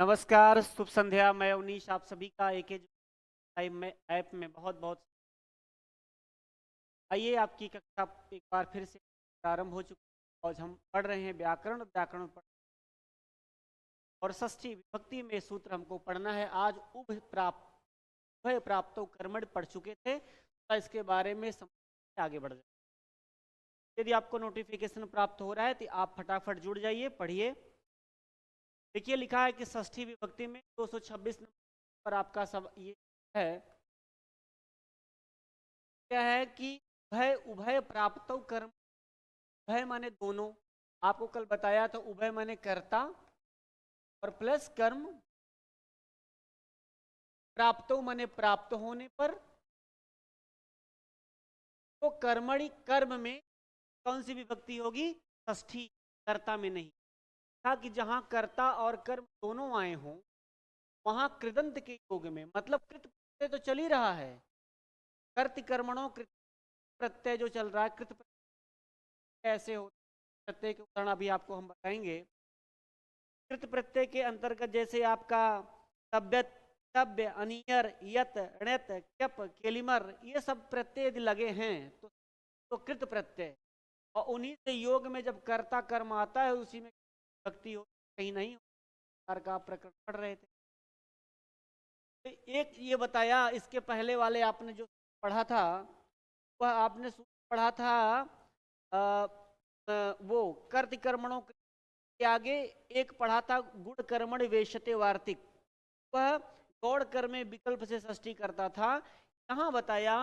नमस्कार, शुभ संध्या। मैं उनीश आप सभी का एक टाइम में ऐप में बहुत बहुत आइए। आपकी कक्षा एक बार फिर से प्रारंभ हो चुकी है। आज हम पढ़ रहे हैं व्याकरण। व्याकरण पढ़ और षष्ठी विभक्ति में सूत्र हमको पढ़ना है। आज उभय प्राप्तो कर्मण पढ़ चुके थे, तो इसके बारे में समझ के आगे बढ़ जाए। यदि आपको नोटिफिकेशन प्राप्त हो रहा है तो आप फटाफट जुड़ जाइए, पढ़िए। देखिए, लिखा है कि षष्ठी विभक्ति में 226 नंबर पर आपका सब ये है, क्या है कि उभय उभय प्राप्त कर्म। उभय माने दोनों। आपको कल बताया था उभय माने कर्ता और प्लस कर्म। प्राप्तो माने प्राप्त होने पर। तो कर्मणि कर्म में कौन सी विभक्ति होगी? षष्ठी, कर्ता में नहीं। था कि जहां कर्ता और कर्म दोनों आए हों वहां कृदंत के योग में, मतलब कृत प्रत्यय तो चल ही रहा है। कर्त कर्मणों कृत प्रत्यय जो चल रहा है, कृत प्रत्यय ऐसे होते प्रत्यय के उदाहरण अभी आपको हम बताएंगे। कृत प्रत्यय के अंतर्गत जैसे आपका तब्यत, तब्य, अनियर, यत, णत, क्यप, केलिमर, ये सब प्रत्यय यदि लगे हैं तो कृत प्रत्यय। और उन्हीं से योग में जब कर्ता कर्म आता है उसी में भक्ति हो, कहीं नहीं का प्रकरण पढ़ रहे थे। तो एक ये बताया, इसके पहले वाले आपने जो पढ़ा था वह आपने पढ़ा था वो कर्त कर्मणों के आगे एक पढ़ा था गुण कर्मण वेशते वार्तिक। वह गौड़ कर्म में विकल्प से षष्ठी करता था। यहाँ बताया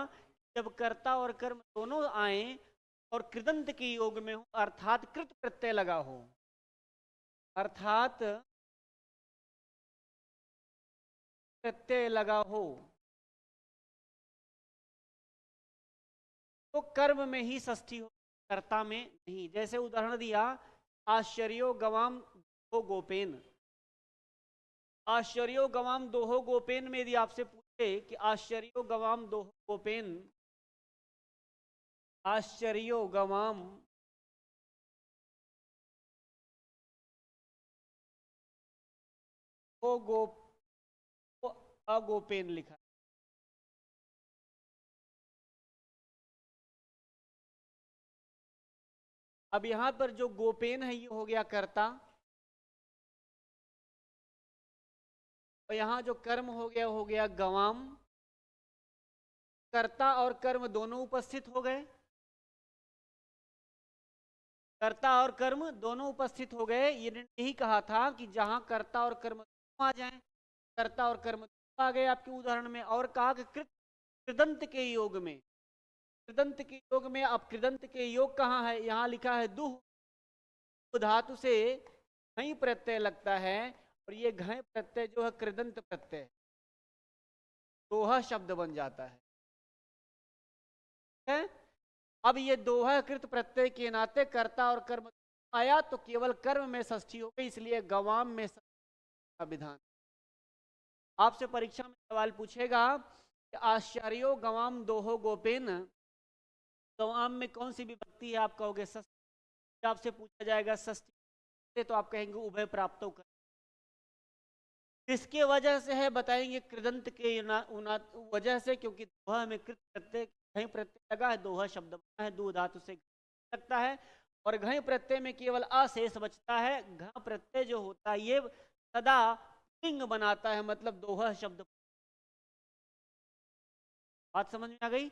जब कर्ता और कर्म दोनों आए और कृदंत के योग में हो, अर्थात कृत प्रत्यय लगा हो, अर्थात प्रत्यय लगा हो, तो कर्म में ही षष्ठी हो, कर्ता में नहीं। जैसे उदाहरण दिया, आश्चर्यो गवाम दो गोपेन। आश्चर्यो गवाम दोहो गोपेन में यदि आपसे पूछे कि आश्चर्यो गवाम दोहो गोपेन, आश्चर्यो गवाम दो गो अगोपेन लिखा। अब यहां पर जो गोपेन है ये हो गया कर्ता, और यहां जो कर्म हो गया गवाम। कर्ता और कर्म दोनों उपस्थित हो गए। कर्ता और कर्म दोनों उपस्थित हो गए। ये यही कहा था कि जहां कर्ता और कर्म आ जाएं, कर्ता और कर्म आ गए आपके उदाहरण में। और कहा कि कृदंत के योग में, कृदंत के योग में। अब कृदंत के योग कहाँ है? यहाँ लिखा है दुह धातु से घई प्रत्यय लगता है, और ये घय प्रत्यय जो है कृदंत प्रत्यय, दोहा शब्द बन जाता है। अब ये दोहा कृत प्रत्यय के नाते कर्ता और कर्म आया तो केवल कर्म में षष्ठी हो गई, इसलिए गवाम में का विधान। आपसे परीक्षा में सवाल पूछेगा कि आश्चर्यो गवाम दोहो गोपेन, गवाम में कौन सी विभक्ति है? आप कहोगे षष्ठी। आपसे पूछा जाएगा षष्ठी, तो आप कहेंगे उभय प्राप्त कर। इसके वजह से है, बताएंगे कृदंत के वजह से, क्योंकि दोहा में कृत प्रत्यय घय प्रत्यय लगा है, दोहा शब्द बना है, दो धातु से लगता है। और घय प्रत्यय में केवल अशेष बचता है। घ प्रत्यय जो होता है ये सदा लिंग बनाता है, मतलब दोहा शब्द। बात समझ में आ गई?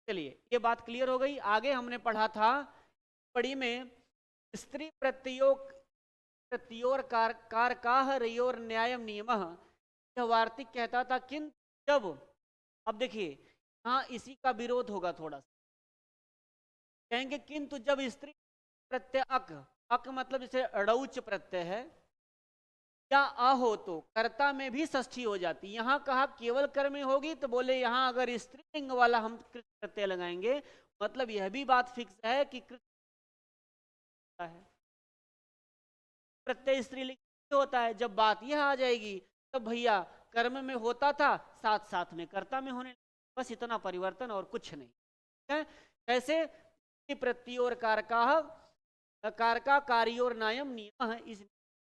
चलिए, ये बात क्लियर हो गई। आगे हमने पढ़ा था पढ़ी में स्त्री प्रत्योर कारकाह रयोर न्यायम नियमः। यह वार्तिक कहता था किंतु जब, अब देखिए हाँ इसी का विरोध होगा थोड़ा सा। कहेंगे किंतु जब स्त्री प्रत्यय अक, अक मतलब जैसे अड़ौच प्रत्यय है, या अ हो तो कर्ता में भी षष्ठी हो जाती। यहां कहा केवल कर्म में होगी, तो बोले यहां अगर स्त्रीलिंग वाला हम कृत प्रत्यय लगाएंगे, मतलब यह भी बात फिक्स है कि कृत है, प्रत्यय स्त्रीलिंग होता है। जब बात यह आ जाएगी तब भैया कर्म में होता था, साथ साथ में कर्ता में होने, बस इतना परिवर्तन और कुछ नहीं है। कैसे? प्रत्योर कारका कार्योर नायम नियम है, इस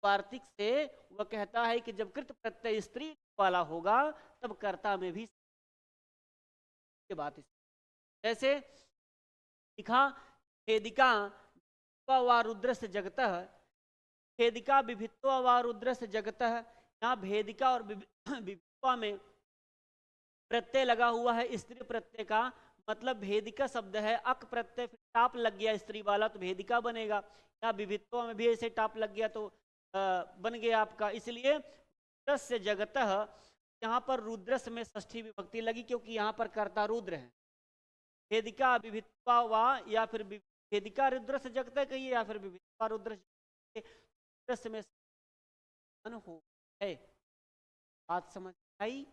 वार्तिक से वह कहता है कि जब कृत प्रत्यय स्त्री वाला होगा तब कर्ता में भी ये बात जैसे लिखा भेदिका व रुद्रस्य जगतः, भेदिका विभित्वा व रुद्रस्य जगतः। यहाँ भेदिका और विभित्वा में प्रत्यय लगा हुआ है स्त्री प्रत्यय का, मतलब भेदिका शब्द है, अक प्रत्यय फिर टाप लग गया स्त्री वाला तो भेदिका बनेगा। या विभित्वा में भी ऐसे टाप लग गया तो बन गया आपका। इसलिए रुद्रस्य जगतः, यहाँ पर रुद्रस में षष्ठी विभक्ति लगी क्योंकि यहाँ पर कर्ता रुद्र है। भेदिका विभित्वा वा, या फिर भेदिका रुद्रस्य जगतः कहिए या फिर विभित्वा रुद्रस में हो है। बात समझ आई?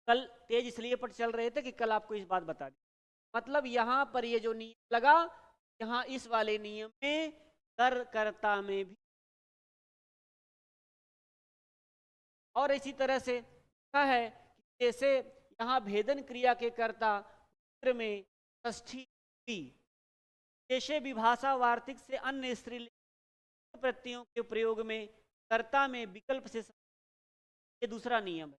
कल तेज इसलिए पर चल रहे थे कि कल आपको इस बात बता दी। मतलब यहां पर ये जो नियम लगा, यहां इस वाले नियम में कर्ता में भी, और इसी तरह से लिखा है जैसे यहां भेदन क्रिया के कर्ता में षष्ठी जैसे विभाषा वार्तिक से अन्य स्त्रीलिंग प्रत्ययों के प्रयोग में कर्ता में विकल्प से, ये दूसरा नियम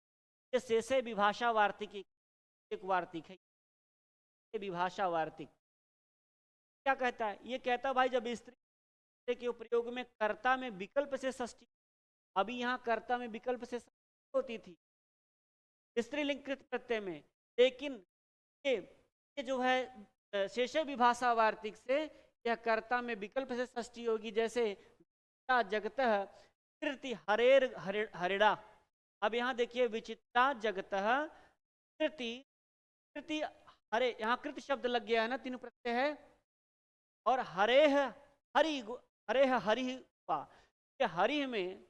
है। शेषे विभाषा वार्तिक एक वार्तिक है, ये विभाषा वार्तिक क्या कहता है? ये कहता भाई जब स्त्री के प्रयोग में कर्ता में विकल्प से षष्ठी, अभी यहाँ कर्ता में विकल्प से षष्ठी होती थी स्त्रीलिंग प्रत्यय में, लेकिन ये जो है शेषे विभाषा वार्तिक से यह कर्ता में विकल्प से षष्ठी होगी। जैसे जगतः कृति हरेर हरिड़ा, अब यहाँ देखिए विचित्रा जगतः कृति, कृति हरे, यहाँ कृत शब्द लग गया है ना, तीन प्रत्यय है, और हरेह हरि, हरेह हरि हरि में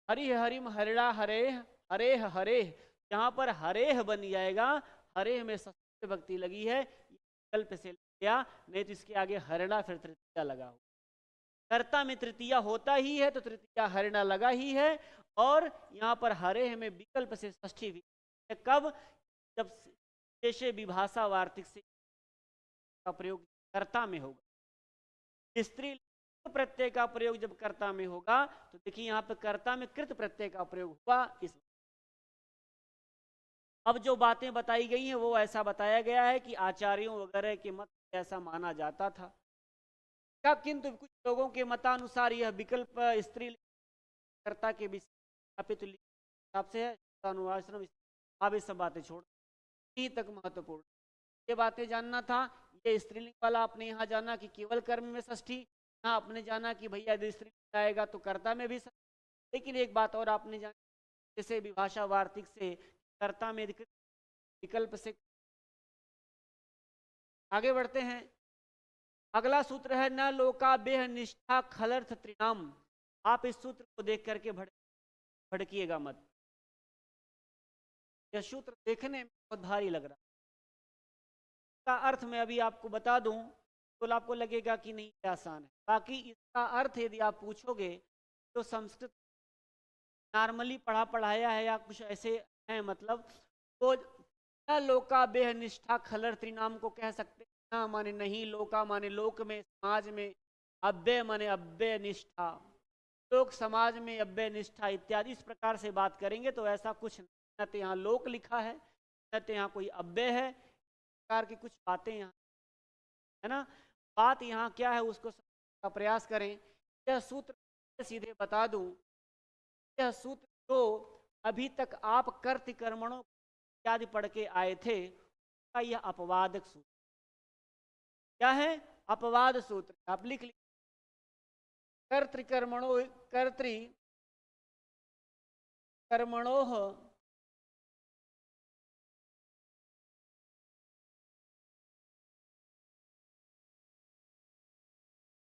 हरि हरिम हरिड़ा हरेह हरेह हरेह, यहाँ पर हरेह बन जाएगा, हरेह में षष्ठी विभक्ति लगी है, विकल्प से गया, नहीं तो इसके आगे हरिणा फिर तृतीया लगा हो। कर्ता में तृतीया होता ही है तो तृतीया हरिणा लगा ही है, और यहाँ पर हरेह में विकल्प से षष्ठी भी। कब? जब शेषे विभाषा वार्तिक से का प्रयोग कर्ता में होगा। स्त्री प्रत्यय का प्रयोग जब कर्ता में होगा तो देखिए यहाँ पर कर्ता में कृत प्रत्यय का प्रयोग हुआ। इस अब जो बातें बताई गई हैं वो ऐसा बताया गया है कि आचार्यों वगैरह के मत ऐसा माना जाता था क्या, किंतु कुछ लोगों के मतानुसार यह विकल्प स्त्री कर्ता के हिसाब से है। अनुवाश्रम आप सब बातें छोड़, यही तक महत्वपूर्ण ये बातें जानना था। ये स्त्रीलिंग वाला आपने यहाँ जाना कि केवल कर्म में षष्ठी, यहाँ आपने जाना कि भैया यदि स्त्रीलिंग आएगा तो कर्ता में भी षष्ठी। लेकिन एक बात और आपने जानी, जैसे विभाषा वार्तिक से कर्ता में विकल्प से। आगे बढ़ते हैं, अगला सूत्र है न लोका बेह निष्ठा खलर्थ त्रिनाम। आप इस सूत्र को देख करके भड़किएगा मत, यह सूत्र देखने में बहुत भारी लग रहा है। इसका अर्थ मैं अभी आपको बता दूं तो आपको लगेगा कि नहीं आसान है। बाकी इसका अर्थ यदि आप पूछोगे तो संस्कृत नॉर्मली पढ़ाया है या कुछ ऐसे हैं, मतलब तो न लोका बेह निष्ठा खलर त्रिनाम को कह सकते, ना माने नहीं, लोका माने लोक में समाज में, अव्यय माने अव्यय निष्ठा, लोक समाज में अव्यय निष्ठा इत्यादि। इस प्रकार से बात करेंगे तो ऐसा कुछ न तो यहाँ लोक लिखा है न तो यहाँ कोई अव्यय है, प्रकार की कुछ बातें यहाँ है ना। बात यहाँ क्या है उसको का प्रयास करें। यह सूत्र सीधे बता दूं, यह सूत्र जो अभी तक आप कर्तृ कर्मणों इत्यादि पढ़ के आए थे का यह अपवादक सूत्र क्या है? अपवाद सूत्र। आप लिख लीजिए कर्तृ कर्मणोः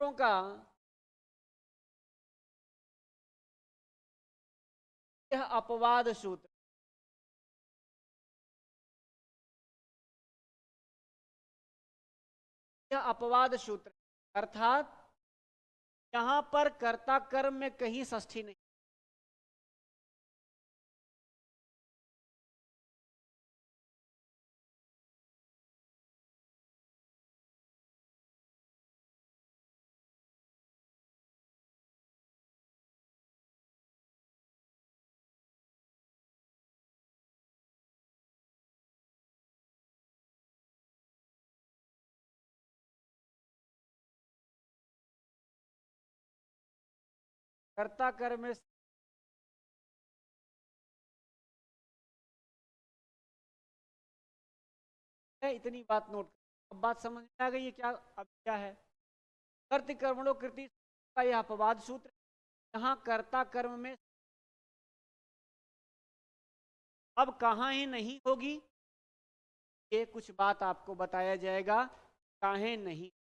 का यह अपवाद सूत्र, यह अपवाद सूत्र अर्थात यहां पर कर्ता कर्म में कहीं षष्ठी नहीं, कर्ता कर्म में है, इतनी बात नोट कर। अब बात समझ में आ गई है क्या? अब क्या है? कर्त कर्मणो कृति का यह अपवाद सूत्र, यहाँ कर्ता कर्म में अब कहाँ ही नहीं होगी, ये कुछ बात आपको बताया जाएगा काहे नहीं।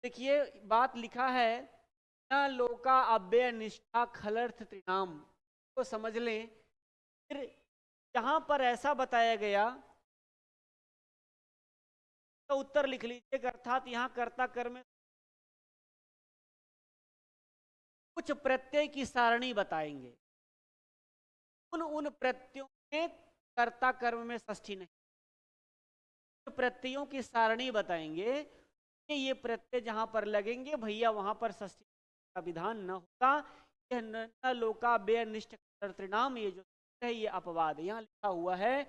देखिए बात लिखा है, न लोका अव्यय निष्ठा खलर्थ त्रिनाम, तो समझ लें। फिर यहां पर ऐसा बताया गया तो उत्तर लिख लीजिए, अर्थात यहां कर्ता कर्म में कुछ प्रत्यय की सारणी बताएंगे, उन प्रत्ययों में कर्ता कर्म में षष्ठी नहीं, प्रत्ययों की सारणी बताएंगे कि ये प्रत्यय जहां पर लगेंगे भैया वहां पर षष्ठी का विधान न होगा। यह न लोका व्यय निष्ठ कर्तृनाम, ये जो है ये अपवाद है। यहाँ लिखा हुआ है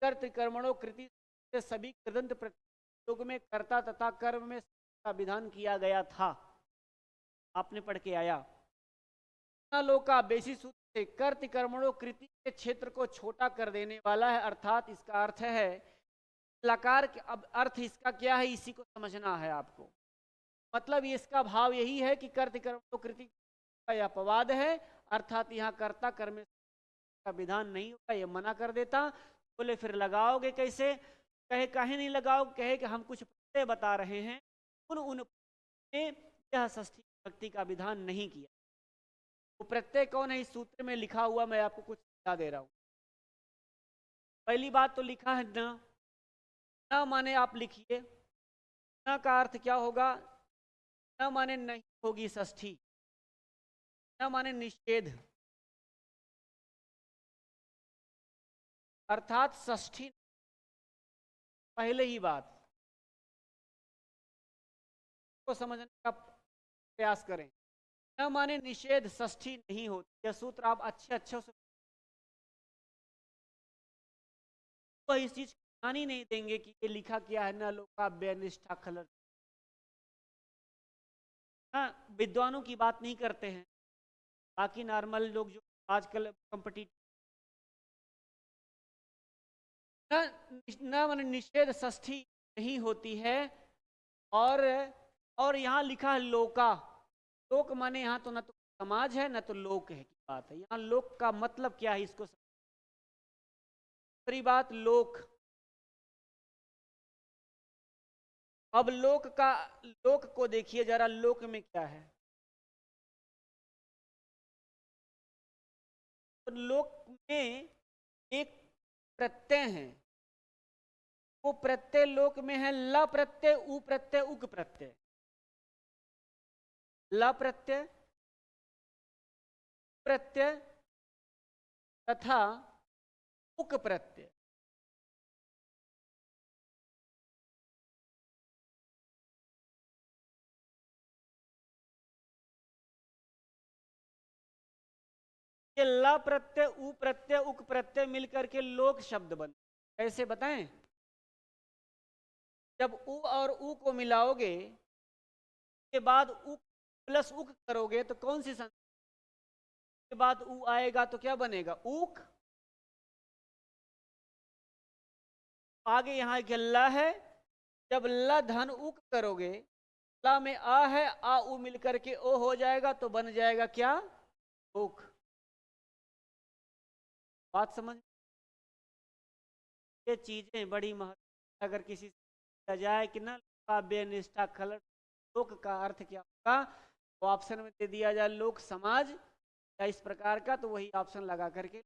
कर्तृकर्मणों कृति से सभी कृदंत प्रयोग में कर्ता तथा कर्म में का विधान किया गया था, आपने पढ़ के आया। न लोका बेसी सूत्र से कर्त कर्मणों कृति के क्षेत्र को छोटा कर देने वाला है, अर्थात इसका अर्थ है लकार के, अब अर्थ इसका क्या है इसी को समझना है आपको। मतलब इसका भाव यही है कि कर्त कर्मणों कृति का यह अपवाद है, अर्थात यहाँ कर्ता कर्म का विधान नहीं होगा, ये मना कर देता। बोले फिर लगाओगे कैसे? कहे काहे नहीं लगाओ, कहे कि हम कुछ प्रत्यय बता रहे हैं, उन यह षष्ठी भक्ति का विधान नहीं किया। वो प्रत्यय कौन है इस सूत्र में लिखा हुआ, मैं आपको कुछ बता दे रहा हूं। पहली बात तो लिखा है न, न माने आप लिखिए, न का अर्थ क्या होगा? न माने नहीं होगी षष्ठी, न माने निषेध, अर्थात षष्ठी पहले ही बात को समझने का प्रयास करें। न माने निषेध षष्ठी नहीं होती, यह सूत्र आप अच्छे से वह इस चीज ध्यान ही नहीं देंगे कि ये लिखा क्या है, न लोका व्यय निष्ठा खलर। हाँ, विद्वानों की बात नहीं करते हैं, बाकी नॉर्मल लोग जो आजकल कंपटीटिव न माने निषेध षष्ठी नहीं होती है। और यहाँ लिखा है लोका, लोक माने यहाँ तो न तो समाज है न तो लोक है की बात है। यहाँ लोक का मतलब क्या है इसको, दूसरी बात लोक। अब लोक को देखिए जरा, लोक में क्या है? तो लोक में एक प्रत्यय है, वो प्रत्यय लोक में है ल प्रत्यय, उ प्रत्यय, उक प्रत्यय। ल प्रत्यय प्रत्यय तथा उक प्रत्यय। ये ल प्रत्यय, उ प्रत्यय, उक प्रत्यय मिलकर के लोक शब्द बनते। कैसे बताएं? जब उ और उ को मिलाओगे के बाद उ प्लस उक करोगे तो कौन सी संख्या के बाद उ आएगा तो क्या बनेगा? उक। आगे यहाँ गल्ला है, जब ल धन उक करोगे, ला में आ है, आ उ मिलकर के ओ हो जाएगा तो बन जाएगा क्या? उक। बात समझ? ये चीजें बड़ी महत्व, अगर किसी से जाए कि ना काव्य निष्ठा खलट, लोक का अर्थ क्या होगा, तो ऑप्शन में दे दिया जाए लोक समाज या इस प्रकार का, तो वही ऑप्शन लगा करके,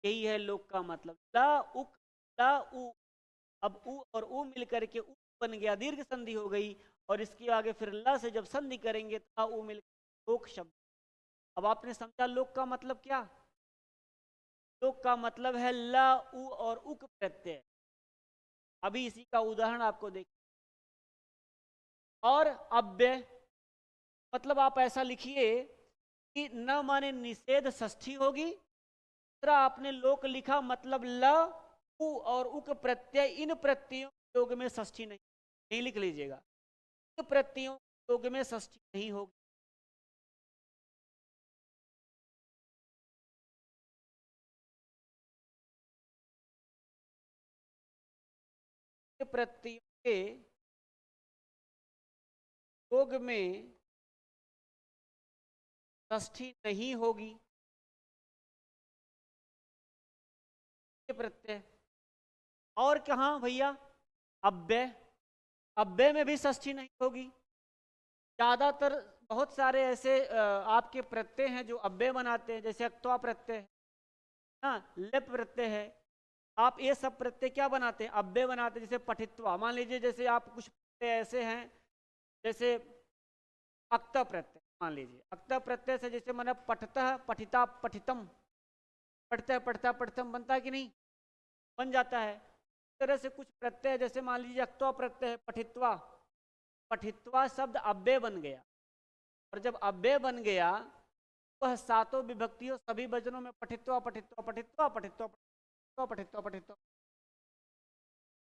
यही है लोक का मतलब। ला उक, ला उ, अब उ और उ मिलकर के उ बन गया, दीर्घ संधि हो गई, और इसके आगे फिर ला से जब संधि करेंगे तो उ मिलकर लोक शब्द। अब आपने समझा लोक का मतलब क्या? लोक का मतलब है ला उ और उक प्रत्यय। अभी इसी का उदाहरण आपको देख। और अव्यय मतलब आप ऐसा लिखिए कि न माने निषेध षष्ठी होगी, दूसरा आपने लोक लिखा मतलब ल उ और उक प्रत्यय, इन प्रत्ययों योग में षष्ठी नहीं लिख लीजिएगा। प्रत्ययों के योग में षष्ठी नहीं होगी। प्रत्ययों के योग में षष्ठी नहीं होगी। प्रत्यय और कहाँ भैया, अव्यय, अव्यय में भी षष्ठी नहीं होगी। ज्यादातर बहुत सारे ऐसे आपके प्रत्यय हैं जो अव्यय बनाते हैं, जैसे अक्त्वा प्रत्यय है, हाँ, लेप प्रत्यय है। आप ये सब प्रत्यय क्या बनाते हैं, अव्यय बनाते हैं। जैसे पठित्वा, मान लीजिए जैसे आप कुछ प्रत्यय ऐसे हैं, जैसे अक्त प्रत्यय, मान लीजिए अक्त प्रत्यय से जैसे मैंने पठतः पठिता पठितम, पढ़ता पढ़ता पठितम बनता है कि नहीं, बन जाता है। इस तरह से कुछ प्रत्यय जैसे मान लीजिए अक्त्वा प्रत्यय है, पठित्वा, पठित्वा शब्द अव्यय बन गया। और जब अव्यय बन गया वह सातों विभक्तियों सभी वचनों में पठित्वा पठित्वा पठित्वा पठित्वा पठित्वा पठित्वा पठित्वा,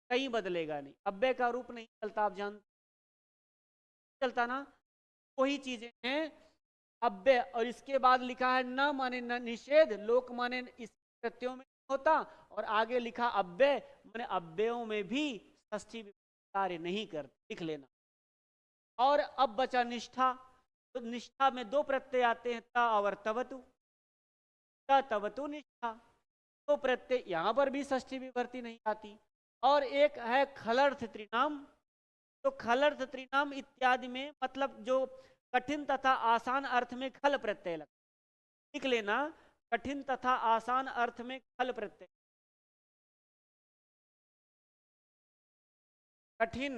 कहीं बदलेगा नहीं, अव्यय का रूप नहीं चलता, आप जानते चलता ना। वही चीजें हैं अव्यय। और इसके बाद लिखा है न माने न निषेध, लोक माने इस प्रत्ययों में होता, और आगे लिखा अव्यय माने अव्ययों में भी षष्ठी कार्य नहीं करते, लिख लेना। और अब बचा निष्ठा, तो निष्ठा में दो प्रत्यय आते हैं, त और तवतु, तवतु निष्ठा, दो प्रत्यय, यहां पर भी षष्ठी विभक्ति नहीं आती। और एक है खलर्थ त्रिनाम, तो खलर्थ त्रिनाम इत्यादि में मतलब जो कठिन तथा आसान अर्थ में खल प्रत्यय लगता, लिख लेना, कठिन तथा आसान अर्थ में खल प्रत्यय, कठिन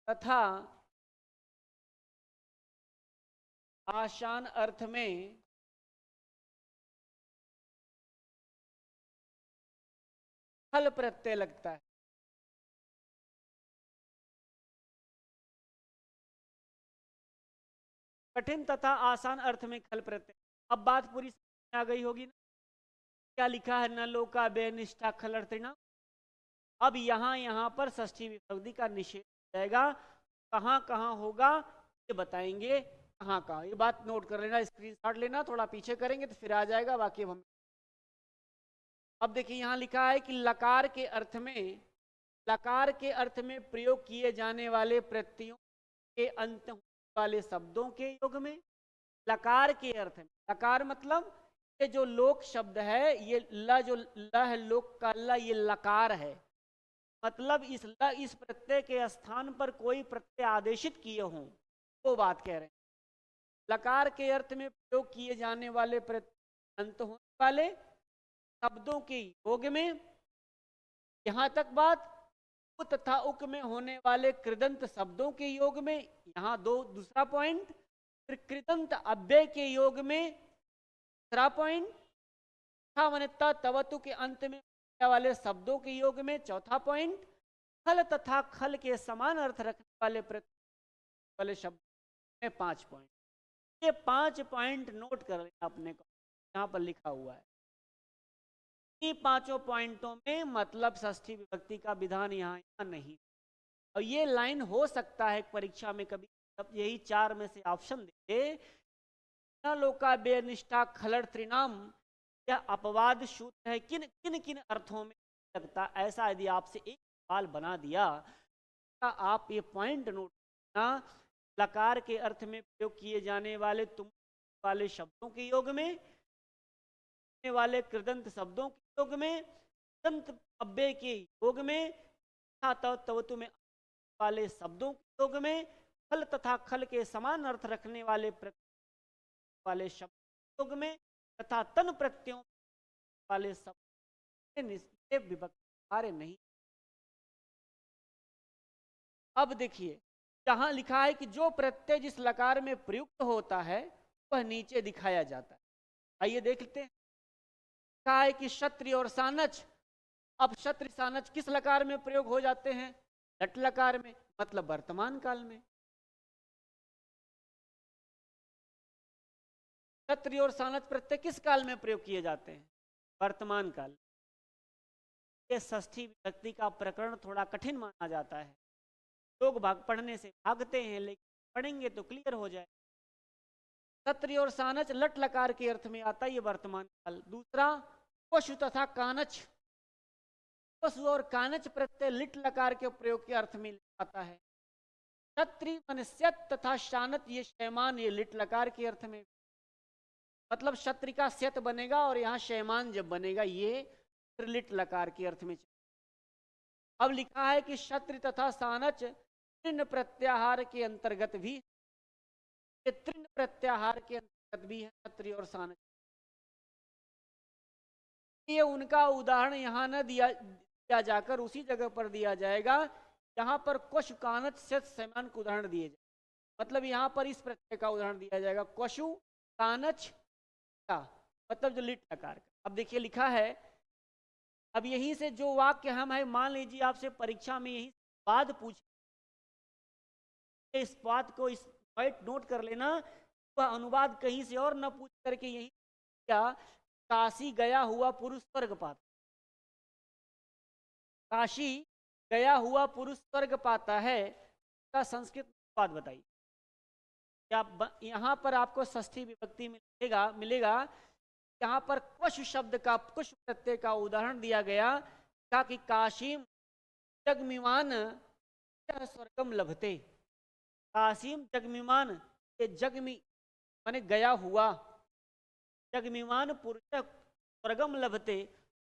तथा आसान अर्थ में खल प्रत्यय लगता है। कठिन तथा आसान अर्थ में खल प्रत्यय। अब बात पूरी समझ में आ गई होगी ना, क्या लिखा है, न लोका बे निष्ठा खलर्थिना। अब यहां पर षष्ठी विभक्ति का निषेध हो जाएगा। कहां कहां होगा ये बताएंगे, कहां कहां, ये बात नोट कर लेना, स्क्रीनशॉट लेना, थोड़ा पीछे करेंगे तो फिर आ जाएगा, बाकी हम। अब देखिए यहां लिखा है कि लकार के अर्थ में, लकार के अर्थ में प्रयोग किए जाने वाले प्रत्ययों के अंत वाले शब्दों के योग में, लकार के अर्थ में, लकार मतलब ये जो लोक शब्द है, ये ल जो ल है, लोक का ल, ये लकार है। मतलब इस ल, इस प्रत्यय के स्थान पर कोई प्रत्यय आदेशित किए हों, वो बात कह रहे हैं। लकार के अर्थ में प्रयोग किए जाने वाले अंत होने वाले शब्दों के योग में, यहां तक बात उ तथा उक में होने वाले कृदंत शब्दों के योग में, यहां दूसरा पॉइंट, फिर कृदंत अव्यय के योग में तीसरा पॉइंट, था तवतु के अंत में वाले शब्दों के योग में चौथा पॉइंट, खल तथा खल के समान अर्थ रखने वाले शब्द में 5 पॉइंट। ये 5 पॉइंट नोट कर लेना अपने को, यहां पर लिखा हुआ है। ये पांचों पॉइंटों में मतलब षष्ठी विभक्ति का विधान यहाँ नहीं। और ये लाइन हो सकता है परीक्षा में कभी, तब यही 4 में से ऑप्शन दे, न लोका बेनिष्ठा खलर त्रिनाम, यह अपवाद शून्य है, किन किन किन अर्थों में लगता। ऐसा यदि आपसे एक सवाल बना दिया, आप ये पॉइंट नोट करना, लकार के अर्थ में प्रयोग किए जाने वाले तुम वाले शब्दों के योग में, वाले कृदंत शब्दों के योग में, कृदंत अव्यय के योग में, तवतु में वाले शब्दों के योग में, खल तथा खल के समान अर्थ रखने वाले शब्द योग में, तथा तन प्रत्ययों वाले शब्द विभक्ति कार्य नहीं। अब देखिए जहां लिखा है कि जो प्रत्यय जिस लकार में प्रयुक्त होता है वह नीचे दिखाया जाता है। आइए देख लेते हैं। कहा है कि क्षत्रिय और सानच, अब क्षत्रिय सानच किस लकार में प्रयोग हो जाते हैं, लट लकार में, मतलब वर्तमान काल में। क्षत्रिय और सानच प्रत्यय किस काल में प्रयोग किए जाते हैं, वर्तमान काल। ये षष्ठी विभक्ति का प्रकरण थोड़ा कठिन माना जाता है, लोग भाग पढ़ने से भागते हैं, लेकिन पढ़ेंगे तो क्लियर हो जाए। सत्री और सानच लट लकार के अर्थ में आता है, ये वर्तमान काल। दूसरा पशु तथा कानच, पशु और कानच प्रत्यय लिट लकार के प्रयोग के अर्थ में आता है। क्षत्रि मनुष्य तथा शानत, ये शैमान, ये लिट लकार के अर्थ में, मतलब क्षत्रि का स्यत बनेगा और यहाँ शैमान जब बनेगा ये लिट लकार के अर्थ में। अब लिखा है कि क्षत्रि तथा सानच तृण प्रत्याहार के अंतर्गत भी, ये तृण प्रत्याहार के अंतर्गत भी है क्षत्रि और सानच। ये उनका उदाहरण यहाँ न दिया जाकर उसी जगह पर दिया जाएगा यहाँ पर क्वशु कानच से समान का उदाहरण दिए जाए। मतलब यहाँ पर इस प्रत्यय का उदाहरण दिया जाएगा क्वशु कानच का, मतलब जो लिट लकार का। अब देखिए लिखा है, अब यहीं से जो वाक्य हम है, मान लीजिए आपसे परीक्षा में यही बात पूछे, इस बात को इस पॉइंट नोट कर लेना, वह अनुवाद कहीं से और न पूछ करके यही क्या, काशी गया हुआ पुरुष स्वर्ग पाता, काशी गया हुआ पुरुष स्वर्ग पाता है का संस्कृत अनुवाद बताइए। यहाँ पर आपको षष्ठी विभक्ति मिलेगा। यहाँ पर क्वशु शब्द का, क्वशु प्रत्यय का उदाहरण दिया गया, कहा कि काशीम जगमिमान स्वर्गम लभते। काशीम जगमिमान, ये जगमी माने गया हुआ, जगमिमान पुरुष स्वर्गम लभते,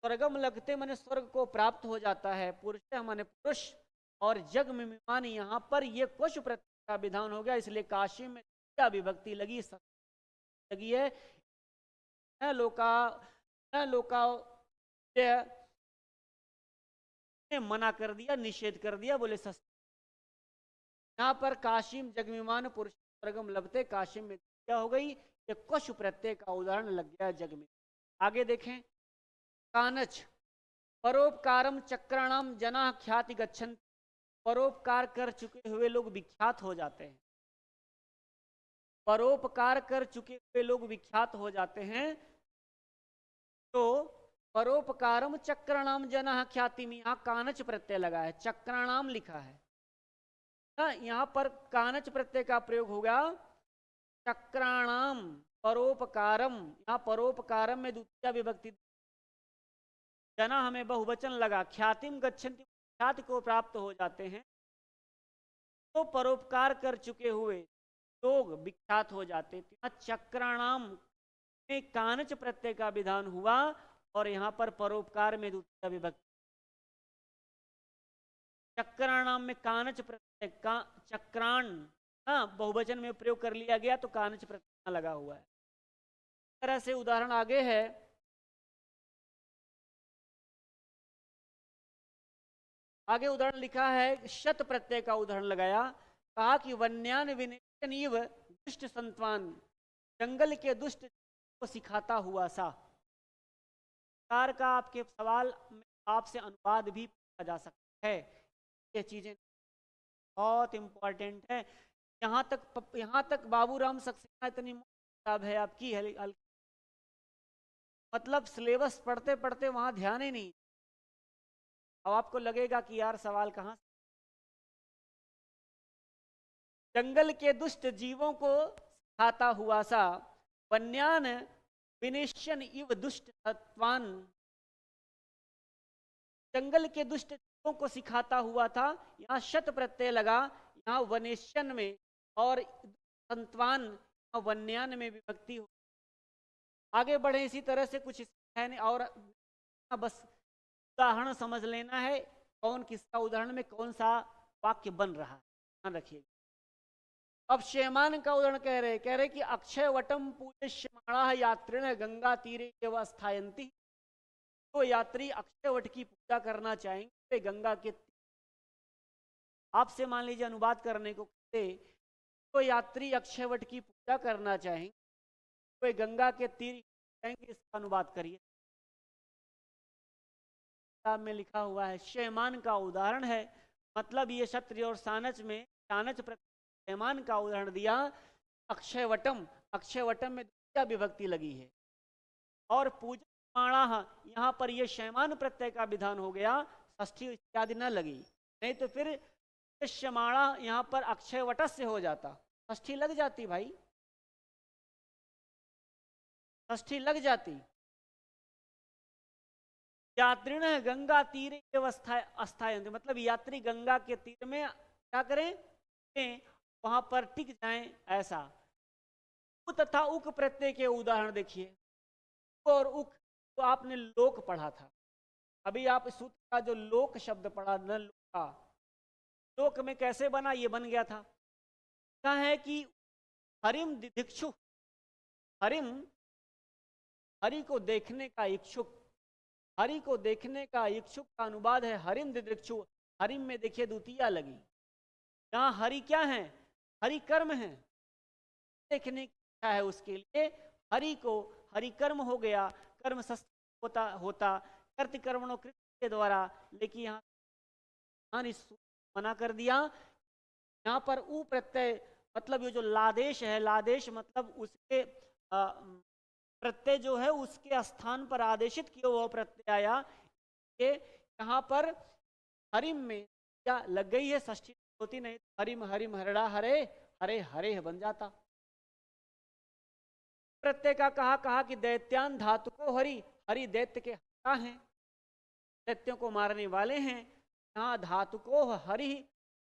स्वर्गम लगते माने स्वर्ग को प्राप्त हो जाता है, पुरुष माने पुरुष, और जगमिमान यहाँ पर ये क्वशु प्रत्यय का विधान हो गया, इसलिए काशी में क्या विभक्ति लगी है, लोका मना कर दिया, निषेध कर दिया, बोले सस्ते। यहाँ पर काशिम जगमिमान पुरुष स्वर्गम लभते, काशिम में क्या हो गई, ये क्वशु प्रत्यय का उदाहरण लग गया जग में। आगे देखें, कानच परोपकारम चक्राणाम जना ख्याति गच्छन्ति, परोपकार कर चुके हुए लोग विख्यात हो जाते हैं, परोपकार कर चुके हुए लोग विख्यात हो जाते हैं। तो परोपकारम चक्राणाम जना ख्याति में यहाँ कानच प्रत्यय लगा है, चक्राणाम लिखा है ना, यहाँ पर कानच प्रत्यय का प्रयोग होगा, चक्राणाम परोपकारम, यहाँ परोपकारम में द्वितीय विभक्ति, जना हमें बहुवचन लगा, ख्यातिम गच्छन्ति ख्याति को प्राप्त हो जाते हैं, तो परोपकार कर चुके हुए लोग विख्यात हो जाते हैं। चक्राणाम में कानच प्रत्यय का विधान हुआ और यहाँ पर परोपकार में द्वितीय विभक्ति, चक्राणाम में कानच प्रत्यय का चक्राण, हाँ बहुवचन में प्रयोग कर लिया गया तो कानच प्रत्यय लगा हुआ है। इस तरह से उदाहरण आगे है, आगे उदाहरण लिखा है, शत प्रत्यय का उदाहरण लगाया, कहा कि वन्यान विनिव दुष्ट संतवान, जंगल के दुष्ट को सिखाता हुआ सा। कार का आपके सवाल में आपसे अनुवाद भी पूछा जा सकता है, ये चीजें बहुत इंपॉर्टेंट है। यहाँ तक बाबूराम सक्सेना इतनी किताब है आपकी, मतलब सिलेबस पढ़ते पढ़ते वहां ध्यान ही नहीं, अब आपको लगेगा कि यार सवाल कहाँ। जंगल के दुष्ट जीवों को खाता हुआ सा, वन्यान विनिश्चन इव दुष्ट सत्वान, जंगल के दुष्ट जीवों को सिखाता हुआ था, यहाँ शत प्रत्यय लगा, यहाँ वनिश्चन में, और संतवान वन्यान में विभक्ति हो। आगे बढ़े, इसी तरह से कुछ है नहीं, और बस उदाहरण समझ लेना है, कौन किसका उदाहरण में कौन सा वाक्य बन रहा है, ध्यान रखिए। अब शेमान का उदाहरण कह रहे कि अक्षय वटम पूज्यमाणा यात्रिण गंगा तीरे एवं स्थायंती, तो यात्री अक्षय वट की पूजा करना चाहेंगे गंगा के, आपसे मान लीजिए अनुवाद करने को कहते, तो यात्री अक्षय वट की पूजा करना चाहेंगे तो गंगा के तीर जाएंगे, इसका अनुवाद करिए। में लिखा हुआ है, शेमान का उदाहरण है, मतलब ये क्षत्रि और सानच में सानच शेमान का उदाहरण दिया, अक्षयवटम, अक्षयवटम में द्वितीय विभक्ति लगी है, और पूजमाणा यहाँ पर ये शैमान प्रत्यय का विधान हो गया, षष्ठी इत्यादि न लगी, नहीं तो फिर दृश्यमाणा यहां पर अक्षय वटस्य हो जाता, षष्ठी लग जाती भाई, षष्ठी लग जाती। यात्रिण गंगा तीरे अस्थायन्ते, मतलब यात्री गंगा के तीर में क्या करें, वहां पर टिक जाएं, ऐसा। तथा उक प्रत्यय के उदाहरण देखिए, और उक तो आपने लोक पढ़ा था, अभी आप सूत्र का जो लोक शब्द पढ़ा न लोका, लोक में कैसे बना, ये बन गया था। कहा है कि हरिम दिदिक्षु, हरिम हरि को देखने का इच्छुक, हरि को देखने का इच्छुक का अनुवाद है हरिम दिदिक्षु। हरिम में देखिए द्वितीया लगी, यहाँ हरि क्या है, हरि कर्म है, देखने की इच्छा है उसके लिए हरि को, हरि कर्म हो गया, कर्म होता होता कर्त कर्मणों कृत के द्वारा, लेकिन यहाँ मना कर दिया। यहाँ पर उ प्रत्यय मतलब ये जो लादेश है, लादेश मतलब उसके प्रत्यय जो है उसके स्थान पर आदेशित किया हुआ प्रत्यय आया, कि यहाँ पर हरिम में क्या लग गई है, षष्ठी होती नहीं, हरिम हरिम हरड़ा हरे हरे हरे बन जाता। प्रत्यय का कहा कि दैत्यान धातु को हरि, हरि दैत्य के हरा हैं, दैत्यों को मारने वाले हैं। यहाँ धातु को हरि,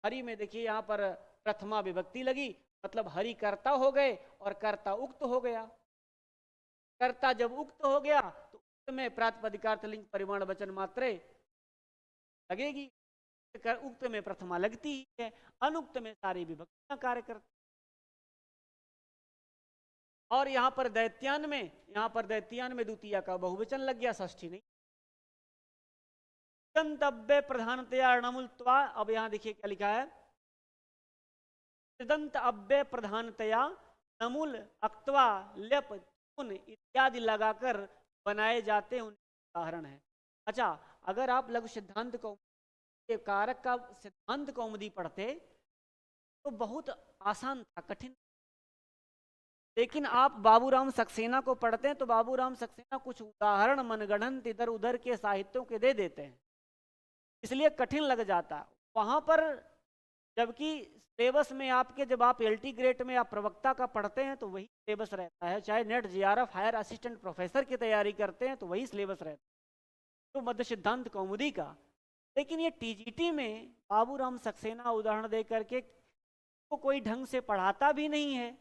हरि में देखिए यहाँ पर प्रथमा विभक्ति लगी, मतलब हरि कर्ता हो गए और कर्ता उक्त हो गया। कर्ता जब उक्त हो गया तो उक्त में प्रातिपदिकार्थ लिंग परिमाण वचन मात्रे लगेगी, उक्त में प्रथमा लगती है, अनुक्त में सारी विभक्तियां कार्य करती। और यहां पर दैत्यान में, यहां पर दैत्यान में द्वितीया का बहुवचन लग गया, षष्ठी नहीं। दंतव्य प्रधानतया णमुल्त्वा, अब यहां देखिए क्या लिखा है, दंत अव्यय प्रधानतया नमूल अक्त्वा ल्यप इत्यादि लगाकर बनाए जाते हैं, उदाहरण है। अच्छा, अगर आप लघु सिद्धांत के कारक का सिद्धांत कौमुदी पढ़ते तो बहुत आसान था, कठिन। लेकिन आप बाबूराम सक्सेना को पढ़ते हैं तो बाबूराम सक्सेना कुछ उदाहरण मनगढ़ंत इधर उधर के साहित्यों के दे देते हैं, इसलिए कठिन लग जाता है वहां पर। जबकि सिलेबस में आपके, जब आप एलटी ग्रेड में आप प्रवक्ता का पढ़ते हैं तो वही सिलेबस रहता है, चाहे NET JRF higher assistant professor की तैयारी करते हैं तो वही सिलेबस रहता है, तो मध्य सिद्धांत कौमुदी का। लेकिन ये टीजीटी में बाबूराम सक्सेना उदाहरण दे करके को कोई ढंग से पढ़ाता भी नहीं है,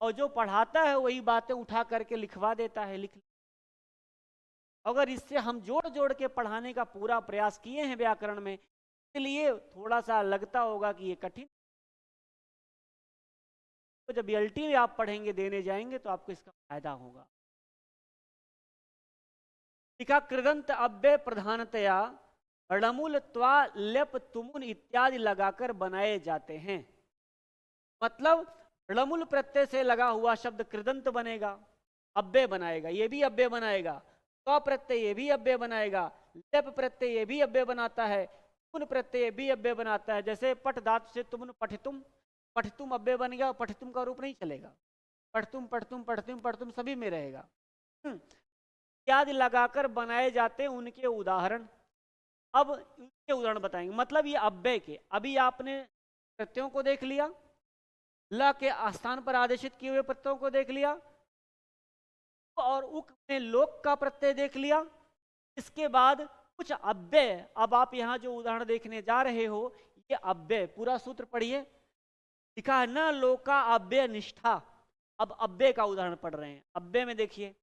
और जो पढ़ाता है वही बातें उठा करके लिखवा देता है, लिख। अगर इससे हम जोड़ जोड़ के पढ़ाने का पूरा प्रयास किए हैं व्याकरण में, इसलिए थोड़ा सा लगता होगा कि ये कठिन। तो जब एलटी में आप पढ़ेंगे, देने जाएंगे, तो आपको इसका फायदा होगा। लिखा कृदंत अव्यय प्रधानतया णमूल त्वा ल्यप तुमुन इत्यादि लगाकर बनाए जाते हैं, मतलब णमुल प्रत्यय से लगा हुआ शब्द कृदंत बनेगा, अव्यय बनाएगा, ये भी अव्यय बनाएगा, त्वा प्रत्यय ये भी अव्यय बनाएगा, ल्यप प्रत्यय ये भी अव्यय बनाता है, तुमुन प्रत्यय भी अव्यय बनाता है। जैसे पठ धातु से तुमुन पठितुम, पठितुम अव्यय बन गया, पठितुम का रूप नहीं चलेगा, पठतुम पठतुम पठतुम पठतुम सभी में रहेगा। इत्यादि लगाकर बनाए जाते हैं उनके उदाहरण। अब उनके उदाहरण बताएंगे, मतलब ये अव्यय के। अभी आपने प्रत्ययों को देख लिया, ल के स्थान पर आदेशित किए हुए प्रत्ययों को देख लिया, और उक में लोक का प्रत्यय देख लिया। इसके बाद कुछ अव्यय, अब आप यहां जो उदाहरण देखने जा रहे हो ये अव्यय, पूरा सूत्र पढ़िए, लिखा है न लोका अव्यय निष्ठा। अब अव्यय का उदाहरण पढ़ रहे हैं। अव्यय में देखिए,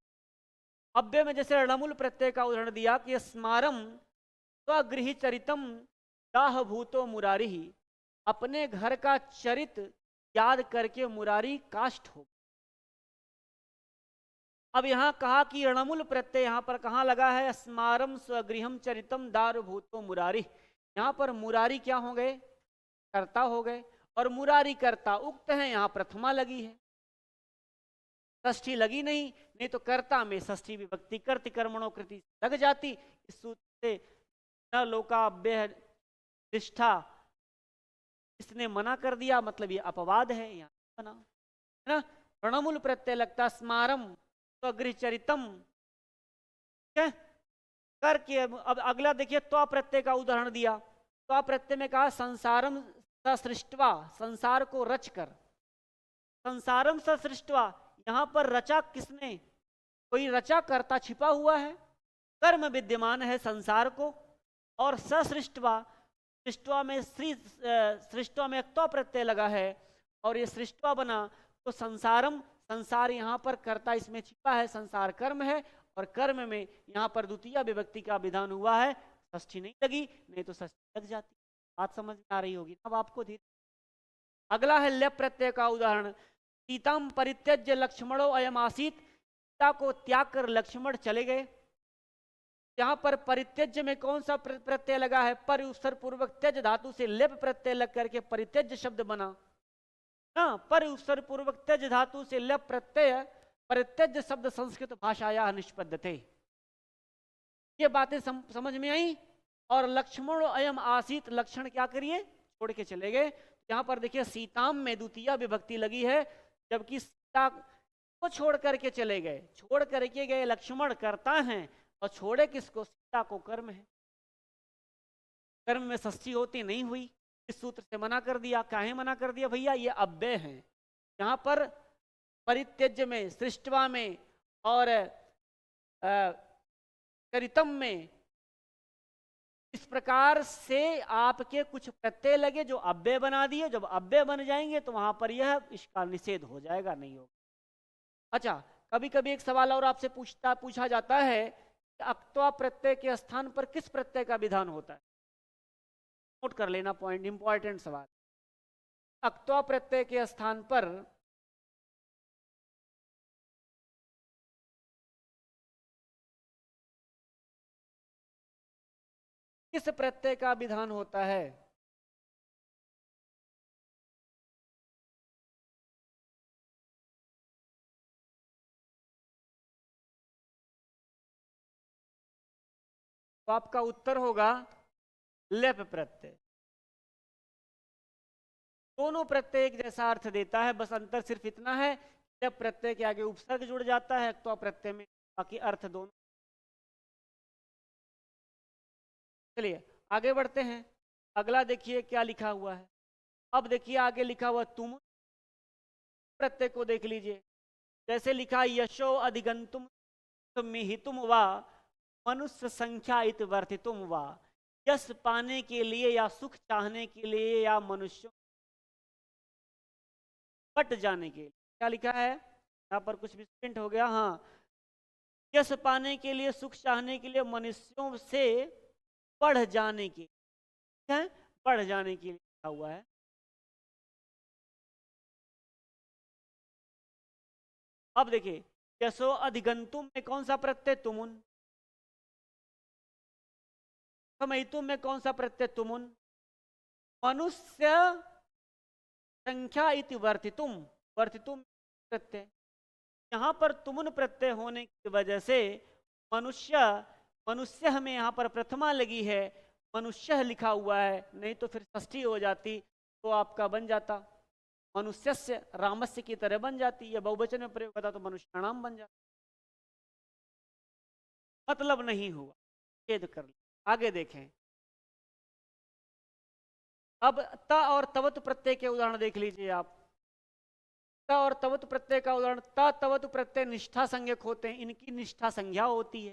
अव्यय में जैसे णमुल प्रत्यय का उदाहरण दिया कि स्मारम स्वगृह चरितम दाह भूतो मुरारी, अपने घर का चरित याद करके मुरारी काष्ठ हो। अब यहां कहा कि णमुल प्रत्यय यहां पर कहां लगा है, स्मारम स्वगृहम चरितम दार भूतो मुरारी। यहां पर मुरारी क्या हो गए, कर्ता हो गए, और मुरारी कर्ता उक्त है, यहां प्रथमा लगी है, षष्ठी लगी नहीं, नहीं तो कर्ता में षष्ठी विभक्ति कर्ति कर्मणों कृति लग जाती। इस सूत्र से न लोका अव्यय निष्ठा इसने मना कर दिया, मतलब ये अपवाद है, यहाँ बना है ना। णमुल प्रत्यय लगता स्मारम स्वगृह चरितम, करके। अब अगला देखिए, त्वा प्रत्यय का उदाहरण दिया। त्वा प्रत्यय में कहा संसारम ससृष्टवा, संसार को रचकर, संसारम ससृष्टवा, यहां पर रचा किसने? कोई रचा करता छिपा हुआ है, कर्म विद्यमान है संसार को, और ससृष्टवा, सृष्टवा में सृष्टवा में एक तो प्रत्यय लगा है और ये सृष्टवा बना, तो संसारम, संसार यहाँ पर कर्ता इसमें छिपा है, संसार कर्म है, और कर्म में यहाँ पर द्वितीय विभक्ति का विधान हुआ है, षष्ठी नहीं लगी, नहीं तो षष्ठी लग जाती। बात समझ में आ रही होगी अब आपको धीरे। अगला है ल्यप प्रत्यय का उदाहरण। सीताम परित्यज्य लक्ष्मणो अयम आसीत, सीता को त्याग कर लक्ष्मण चले गए। यहाँ पर परित्यज्य में कौन सा प्रत्यय लगा है? पर उपसर्ग पूर्वक त्यज धातु से लेप प्रत्यय लग करके परित्यज्य शब्द बना ना। पर उपसर्ग पूर्वक त्यज धातु से लेप प्रत्यय परित्यज्य शब्द संस्कृत भाषाया निष्पद्यते। ये बातें समझ में आई। और लक्ष्मण अयम आसीत, लक्षण क्या करिए? छोड़ के चले गए। यहाँ पर देखिए सीताम में द्वितीय विभक्ति लगी है, जबकि सीता को छोड़ करके चले गए। छोड़ करके गए लक्ष्मण करता है, और छोड़े किसको? सीता को। कर्म है, कर्म में षष्ठी होती नहीं हुई, इस सूत्र से मना कर दिया। काहे मना कर दिया भैया? ये अव्यय है। यहाँ पर परित्यज्य में, सृष्टवा में और करितम में इस प्रकार से आपके कुछ प्रत्यय लगे जो अव्यय बना दिए। जब अव्यय बन जाएंगे तो वहां पर यह इसका निषेध हो जाएगा, नहीं होगा। अच्छा, कभी कभी एक सवाल और आपसे पूछा जाता है कि अक्त्वा प्रत्यय के स्थान पर किस प्रत्यय का विधान होता है? नोट कर लेना पॉइंट, इंपॉर्टेंट सवाल। अक्त्वा प्रत्यय के स्थान पर किस प्रत्यय का विधान होता है? तो आपका उत्तर होगा लेप प्रत्यय। दोनों प्रत्यय एक जैसा अर्थ देता है, बस अंतर सिर्फ इतना है, लेप प्रत्यय के आगे उपसर्ग जुड़ जाता है, तो प्रत्यय में बाकी अर्थ दोनों। चलिए आगे बढ़ते हैं। अगला देखिए क्या लिखा हुआ है। अब देखिए आगे लिखा हुआ तुम प्रत्यय को देख लीजिए। जैसे लिखा यशो अधिगंतुम मिहितुम वा मनुष्य संख्या इत वर्तितुम वा, यश पाने के लिए या सुख चाहने के लिए या मनुष्यों पट जाने के लिए। क्या लिखा है यहाँ पर? कुछ भी प्रिंट हो गया। हाँ, यश पाने के लिए, सुख चाहने के लिए, मनुष्यों से बढ़ जाने के लिए, बढ़ जाने के लिए लिखा हुआ है। अब देखिए यशो अधिगंतुम में कौन सा प्रत्यय? तुमुन। समयितुम में कौन सा प्रत्यय? तुमुन। मनुष्य संख्या इति वर्तितुम, वर्तितुम प्रत्यय। यहां पर तुमुन प्रत्यय होने की वजह से मनुष्य, मनुष्य में यहां पर प्रथमा लगी है, मनुष्य लिखा हुआ है, नहीं तो फिर षष्ठी हो जाती तो आपका बन जाता मनुष्यस्य, रामस्य की तरह बन जाती। यह बहुवचन में प्रयोग होता तो मनुष्य नाम बन जाता। मतलब नहीं हुआ, छेद कर लिया। आगे देखें। अब त और तवत प्रत्यय के उदाहरण देख लीजिए आप। त और तवत प्रत्यय का उदाहरण, त तवत प्रत्यय निष्ठा संज्ञक होते हैं, इनकी निष्ठा संज्ञा होती है,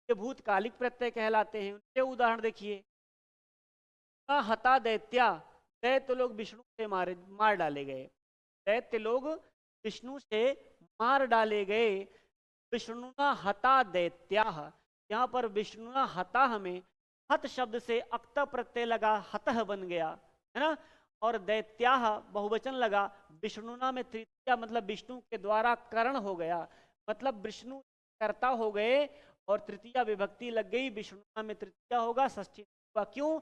ये भूतकालिक प्रत्यय कहलाते हैं। उनके उदाहरण देखिए। हता दैत्या, दैत्य लोग विष्णु से मार डाले गए। दैत्य लोग विष्णु से मार डाले गए। विष्णुना हता दैत्या, यहाँ पर विष्णुना हता हमें हत शब्द से अक्त प्रत्यय लगा, हतः बन गया, है ना। और दैत्याह बहुवचन लगा, विष्णुना में तृतीया मतलब विष्णु के द्वारा करण हो गया, मतलब विष्णु कर्ता हो गए और तृतीया विभक्ति लग गई, विष्णुना में तृतीया होगा, षष्ठी होगा। क्यों?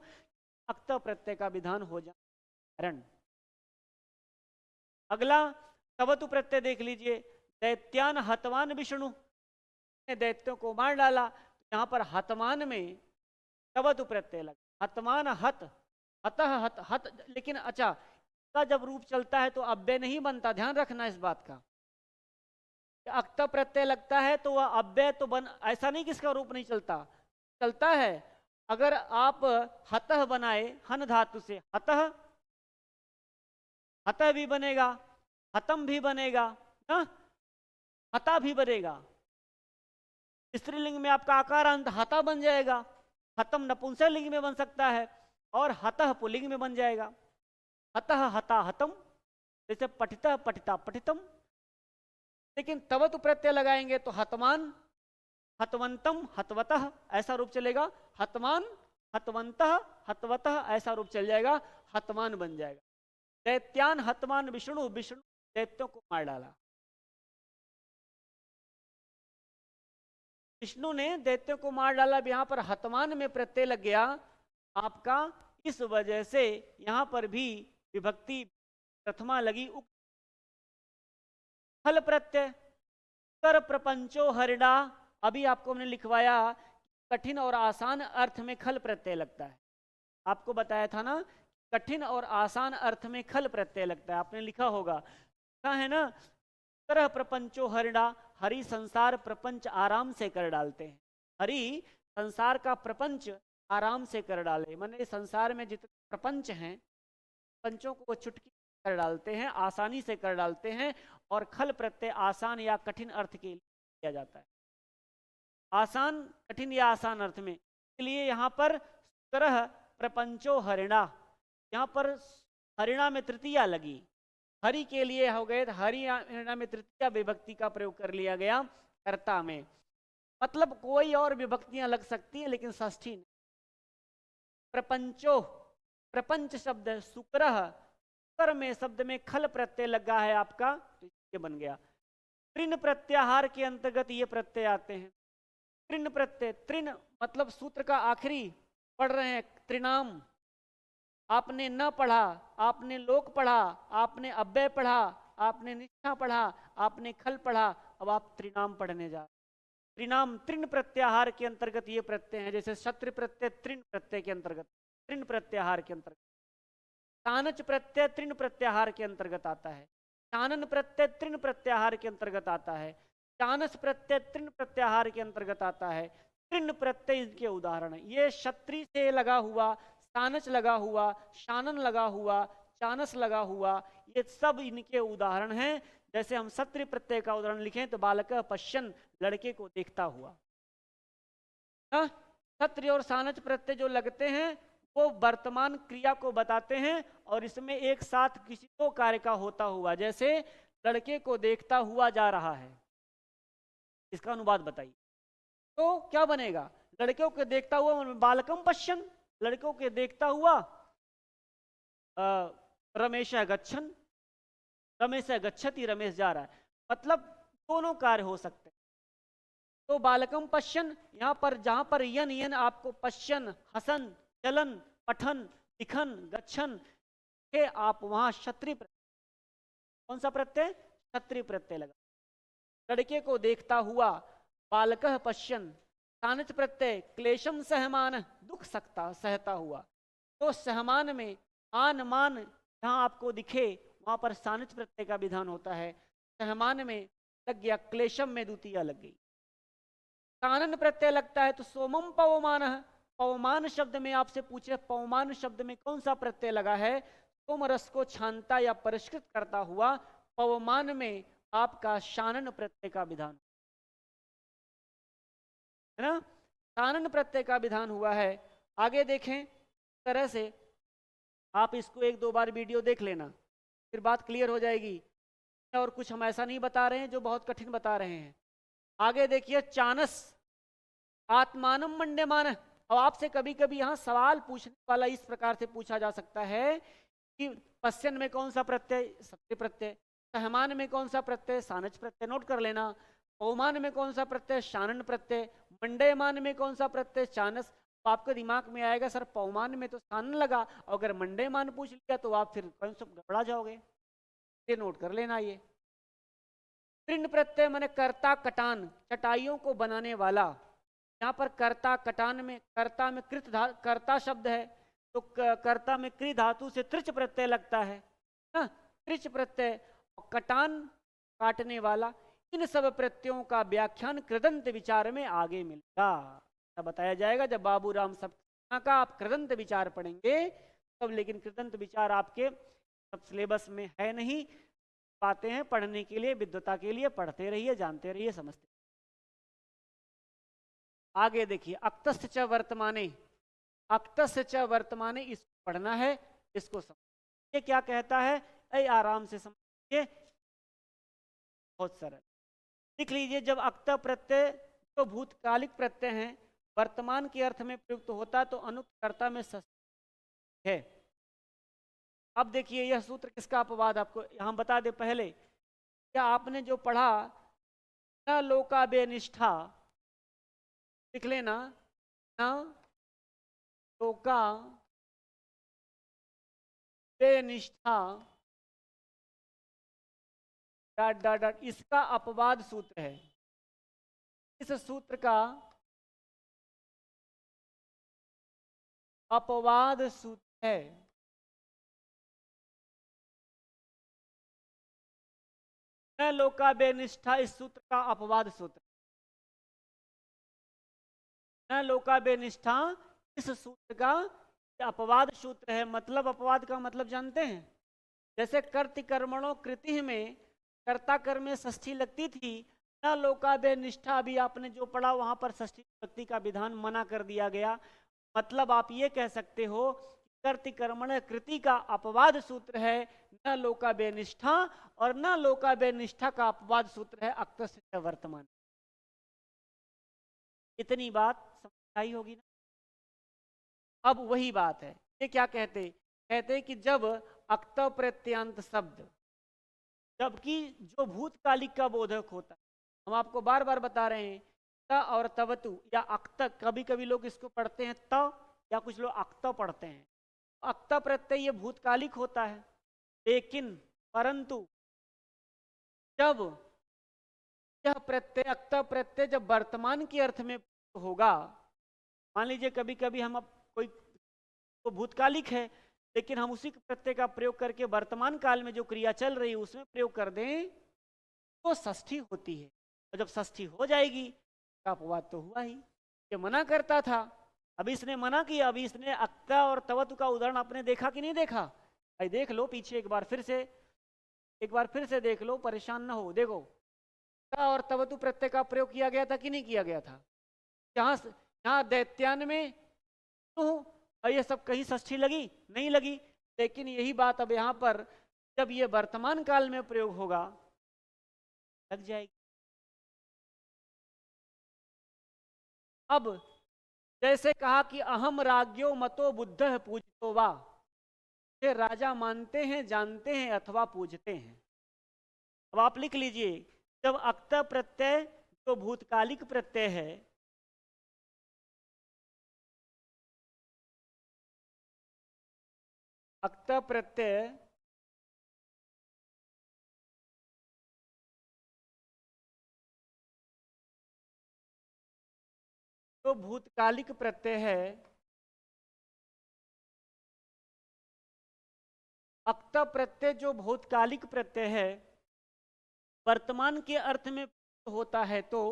अक्त प्रत्यय का विधान हो जाए कारण। अगला तवतु प्रत्यय देख लीजिए। दैत्यान हतवान विष्णु, दैत्यों को मार डाला, यहाँ पर हतमान में तवतु प्रत्यय लगा। हतमान हत, हतः हत, हत। लेकिन अच्छा, का जब रूप चलता है तो अव्यय नहीं बनता, ध्यान रखना इस बात का। अक्त प्रत्यय लगता है तो वह अव्यय तो बन, ऐसा नहीं कि इसका रूप नहीं चलता, चलता है। अगर आप हतः बनाए हन धातु से, हतः हतः भी बनेगा, हतम भी बनेगा ना, हता भी बनेगा। स्त्रीलिंग में आपका आकारांत हता बन जाएगा, हतम नपुंसकलिंग में बन सकता है, और हतः पुल्लिंग में बन जाएगा। हतः हता हतम, जैसे पठितः पठिता पठितम। लेकिन तवतु प्रत्यय लगाएंगे तो हतमान, हतवंतम, हतवतः ऐसा रूप चलेगा। हतमान, हतवंतः, हतवतः ऐसा रूप चल जाएगा, हतमान बन जाएगा। दैत्यान हतमान विष्णु, विष्णु दैत्यों को मार डाला। विष्णु ने दैत्यों को मार डाला। अब यहां पर हतमान में प्रत्यय लग गया आपका, इस वजह से यहां पर भी विभक्ति प्रथमा लगी। खल प्रत्यय, कर प्रपंचो हरिणा, अभी आपको हमने लिखवाया कठिन और आसान अर्थ में खल प्रत्यय लगता है। आपको बताया था ना, कठिन और आसान अर्थ में खल प्रत्यय लगता है, आपने लिखा होगा, कहा है ना। तरह प्रपंचो हरिणा, हरि संसार प्रपंच आराम से कर डालते हैं। हरि संसार का प्रपंच आराम से कर डाले, माने संसार में जितने प्रपंच हैं, प्रपंचों को वो चुटकी कर डालते हैं, आसानी से कर डालते हैं। और खल प्रत्यय आसान या कठिन अर्थ के लिए किया जाता है। आसान, कठिन या आसान अर्थ में, इसलिए यहां पर तरह प्रपंचो हरिणा, यहां पर हरिणा में तृतीया लगी, हरि के लिए हो गए, हरिणा में तृतीया विभक्ति का प्रयोग कर लिया गया कर्ता में। मतलब कोई और विभक्तियां लग सकती हैं लेकिन षष्ठी नहीं। प्रपंचो, प्रपंच शब्द है, सुक्रह, सुकर में शब्द में खल प्रत्यय लगा है आपका, तो ये बन गया। तृण प्रत्याहार के अंतर्गत ये प्रत्यय आते हैं। तृण प्रत्यय, तृण मतलब सूत्र का आखिरी, पढ़ रहे हैं त्रिनाम, आपने न पढ़ा, आपने लोक पढ़ा, आपने अव्यय पढ़ा, आपने निष्ठा पढ़ा, आपने खल पढ़ा, अब आप त्रिनाम पढ़ने जा रहे हैं। त्रिनाम तृण प्रत्याहार के अंतर्गत ये प्रत्यय है, जैसे शत्रु प्रत्यय तृण प्रत्यय के अंतर्गत, तृण प्रत्याहार के अंतर्गत। तानच प्रत्यय तृण प्रत्याहार के अंतर्गत आता है। चानन प्रत्यय तृण प्रत्याहार के अंतर्गत आता है। चानस प्रत्यय तृण प्रत्याहार के अंतर्गत आता है। तृण प्रत्यय इनके उदाहरण है। ये क्षत्रि से लगा हुआ, सानच लगा हुआ, शानन लगा हुआ, चानस लगा हुआ, ये सब इनके उदाहरण हैं। जैसे हम क्षत्रि प्रत्यय का उदाहरण लिखें तो बालक पश्यन, लड़के को देखता हुआ। क्षत्रि और सानच प्रत्यय जो लगते हैं वो वर्तमान क्रिया को बताते हैं, और इसमें एक साथ किसी दो कार्य का होता हुआ, जैसे लड़के को देखता हुआ जा रहा है, इसका अनुवाद बताइए तो क्या बनेगा। लड़कों को देखता हुआ बालकम पश्यन, लड़कों के देखता हुआ रमेश गच्छन, रमेश गच्छति, रमेश जा रहा है, मतलब दोनों कार्य हो सकते हैं। तो बालकम पश्यन, यहां पर जहां पर यन यन आपको पश्यन, हसन, चलन, पठन, लिखन, गच्छन के आप वहां क्षत्रि प्रत्यय, कौन सा प्रत्यय, क्षत्रि प्रत्यय लगा। लड़के को देखता हुआ, बालकः पश्यन, सानच प्रत्यय क्लेशम सहमान, दुख सकता सहता हुआ। तो सहमान में आन मान जहां आपको दिखे वहां पर सानच प्रत्यय का विधान होता है। सहमान में लग गया, क्लेशम में द्वितीया लग गई। कानन प्रत्यय लगता है तो सोमम पवमान, पवमान शब्द में आपसे पूछे पवमान शब्द में कौन सा प्रत्यय लगा है, सोम रस को छानता या परिष्कृत करता हुआ, पवमान में आपका शानन प्रत्यय का विधान है ना, शानन प्रत्यय का विधान हुआ है। आगे देखें, तरह से आप इसको एक दो बार वीडियो देख लेना, फिर बात क्लियर हो जाएगी। और कुछ हम ऐसा नहीं बता रहे हैं जो बहुत कठिन बता रहे हैं। आगे देखिए, चानस आत्मानम मंड्यमान। अब आपसे कभी कभी यहां सवाल पूछने वाला इस प्रकार से पूछा जा सकता है कि पश्यन में कौन सा प्रत्यय, सत्य प्रत्यय, सहमान में कौन सा प्रत्यय, सानच प्रत्यय, नोट कर लेना। पौमान में कौन सा प्रत्यय, शानन प्रत्यय, मंडयमान में कौन सा प्रत्यय, चानस। तो आपके दिमाग में आएगा सर पौमान में तो शानन लगा, और अगर मंडयमान पूछ लिया तो आप फिर कौन सा गड़बड़ा जाओगे, ये नोट कर लेना। ये तृण प्रत्यय माने कर्ता कटान, चटाइयों को बनाने वाला। यहाँ पर कर्ता कटान में, कर्ता में कृत कर्ता शब्द है तो कर्ता में कृ धातु से त्रिच प्रत्यय लगता है ना, त्रिच प्रत्यय। कटान काटने वाला। इन सब प्रत्ययों का व्याख्यान कृदंत विचार में आगे मिलेगा, तब बताया जाएगा जब बाबूराम सब का आप कृदंत विचार पढ़ेंगे तब। लेकिन कृदंत विचार आपके सब सिलेबस में है नहीं, बातें हैं पढ़ने के लिए, विद्वता के लिए, पढ़ते रहिए, जानते रहिए, समझते। आगे देखिए, अक्तस्य च वर्तमाने, अक्तस्य च वर्तमाने, इसको पढ़ना है, इसको समझिए क्या कहता है, ऐ आराम से समझिए, बहुत सरल। लिख लीजिए, जब अक्त प्रत्यय जो भूतकालिक प्रत्यय हैं वर्तमान के अर्थ में प्रयुक्त होता तो अनुक्त कर्ता में षष्ठी है। अब देखिए यह सूत्र किसका अपवाद आपको यहां बता दे पहले, क्या आपने जो पढ़ा न लोका बेनिष्ठा, लिख लेना, न लोका बेनिष्ठा डॉट डॉट डॉट, इसका अपवाद सूत्र है। इस सूत्र का अपवाद सूत्र है। न लोका बेनिष्ठा इस सूत्र का अपवाद सूत्र, न लोका बेनिष्ठा इस सूत्र का अपवाद सूत्र है। मतलब अपवाद का मतलब जानते हैं, जैसे कर्ति कर्मणों कृति में कर्ता कर्म में षष्ठी लगती थी, न लोका बेनिष्ठा अभी आपने जो पढ़ा वहां पर षष्ठी विभक्ति का विधान मना कर दिया गया। मतलब आप ये कह सकते हो कर्ति कर्मण कृति का अपवाद सूत्र है न लोका बेनिष्ठा, और न लोका बेनिष्ठा का अपवाद सूत्र है अक्तस्य वर्तमान। इतनी बात समझ आई होगी ना। अब वही बात है, ये क्या कहते, कहते कि जब अक्त प्रत्यांत शब्द, जबकि जो भूतकालिक का बोधक होता है, हम आपको बार बार बता रहे हैं त और तवतु या अक्त, कभी कभी लोग इसको पढ़ते हैं त या कुछ लोग अक्त पढ़ते हैं। अक्त प्रत्यय ये भूतकालिक होता है, लेकिन परंतु जब यह प्रत्यय अक्त प्रत्यय जब वर्तमान के अर्थ में होगा, मान लीजिए कभी कभी हम कोई तो भूतकालिक है लेकिन हम उसी प्रत्यय का प्रयोग करके वर्तमान काल में जो क्रिया चल रही है उसमें प्रयोग कर दें तो षष्ठी होती है। और जब षष्ठी हो जाएगी तो अपवाद तो हुआ ही, ये मना करता था, अभी इसने मना किया, अभी इसने अक्ता और तवतु का उदाहरण आपने देखा कि नहीं देखा, भाई देख लो पीछे एक बार फिर से देख लो, परेशान ना हो। देखो अक्ता और तवतु प्रत्यय का प्रयोग किया गया था कि नहीं किया गया था, यहाँ दैत्यान में तो ये सब कहीं षष्ठी लगी नहीं लगी, लेकिन यही बात अब यहां पर जब ये वर्तमान काल में प्रयोग होगा लग जाएगी। अब जैसे कहा कि अहम राज्यो मतो बुद्ध पूजतो वा, ये राजा मानते हैं, जानते हैं अथवा पूजते हैं। अब आप लिख लीजिए, जब अक्त प्रत्यय जो भूतकालिक प्रत्यय है, अक्त प्रत्यय जो भूतकालिक प्रत्यय है, अक्त प्रत्यय जो भूतकालिक प्रत्यय है वर्तमान के अर्थ में होता है तो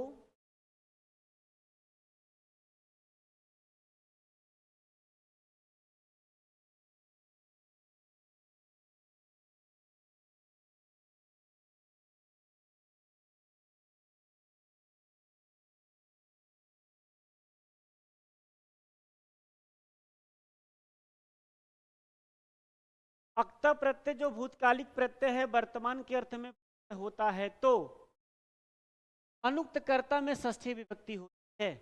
अक्त प्रत्यय जो भूतकालिक प्रत्यय है वर्तमान के अर्थ में होता है तो अनुक्त कर्ता में षष्ठी विभक्ति होती है।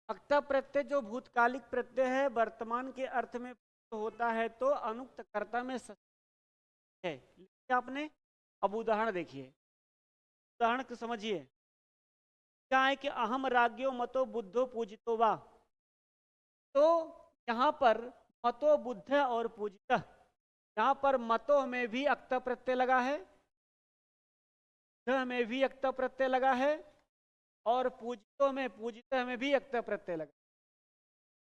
अक्त प्रत्यय जो भूतकालिक प्रत्यय है वर्तमान के अर्थ में होता है तो अनुक्त कर्ता में षष्ठी है। लिखिए आपने, अब उदाहरण देखिए, उदाहरण को समझिए, क्या है कि अहम राज्यो मतो बुद्धो पूजितो वा, तो यहाँ पर मतो बुद्ध और पूजित, यहाँ पर मतो में भी अक्त प्रत्यय लगा है, में भी अक्त प्रत्यय लगा है, और पूजितो में भी अक्त प्रत्यय लगा।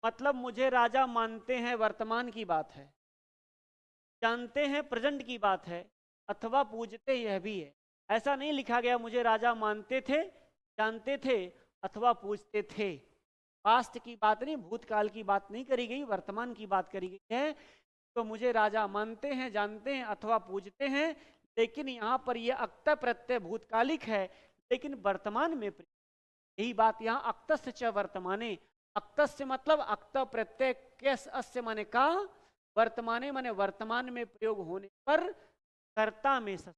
मतलब मुझे राजा मानते हैं वर्तमान की बात है, जानते हैं प्रेजेंट की बात है, अथवा पूजते यह भी है। ऐसा नहीं लिखा गया मुझे राजा मानते थे, जानते थे अथवा पूजते थे। पास्ट की बात नहीं, भूतकाल की बात नहीं करी गई, वर्तमान की बात करी गई है। तो मुझे राजा मानते हैं, जानते हैं अथवा पूजते हैं, लेकिन यहाँ पर यह अक्त प्रत्यय भूतकालिक है, लेकिन वर्तमान में यही बात यहाँ अक्तस्य च वर्तमाने। अक्तस्य मतलब अक्त प्रत्यय केस अस्य माने का, वर्तमाने माने वर्तमान में प्रयोग होने पर कर्ता में षष्ठी,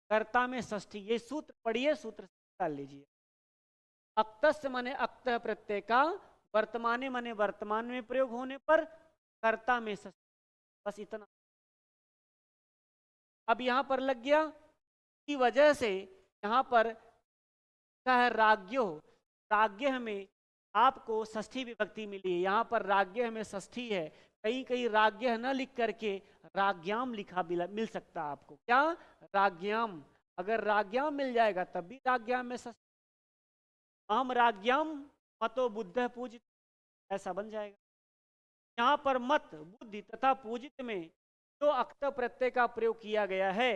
कर्ता में षष्ठी। ये सूत्र पढ़िए, सूत्र निकाल लीजिए। अक्तस्य माने अक्त प्रत्यय का, वर्तमाने माने वर्तमान में प्रयोग होने पर कर्ता में षष्ठी, बस इतना। अब यहां पर लग गया की वजह से यहां पर है राज्ञो, राज्ञ में आपको षष्ठी विभक्ति मिली है, यहां पर राज्ञ में षष्ठी है। कहीं कहीं राज्ञ न लिख करके राज्ञाम लिखा मिल सकता है आपको। क्या? राज्ञाम। अगर राज्ञाम मिल जाएगा तब भी राज्ञाम में षष्ठी, अहम राज्ञाम मतो बुद्ध पूजित, ऐसा बन जाएगा। यहां पर मत, बुद्धि तथा पूजित में जो अक्त प्रत्यय का प्रयोग किया गया है,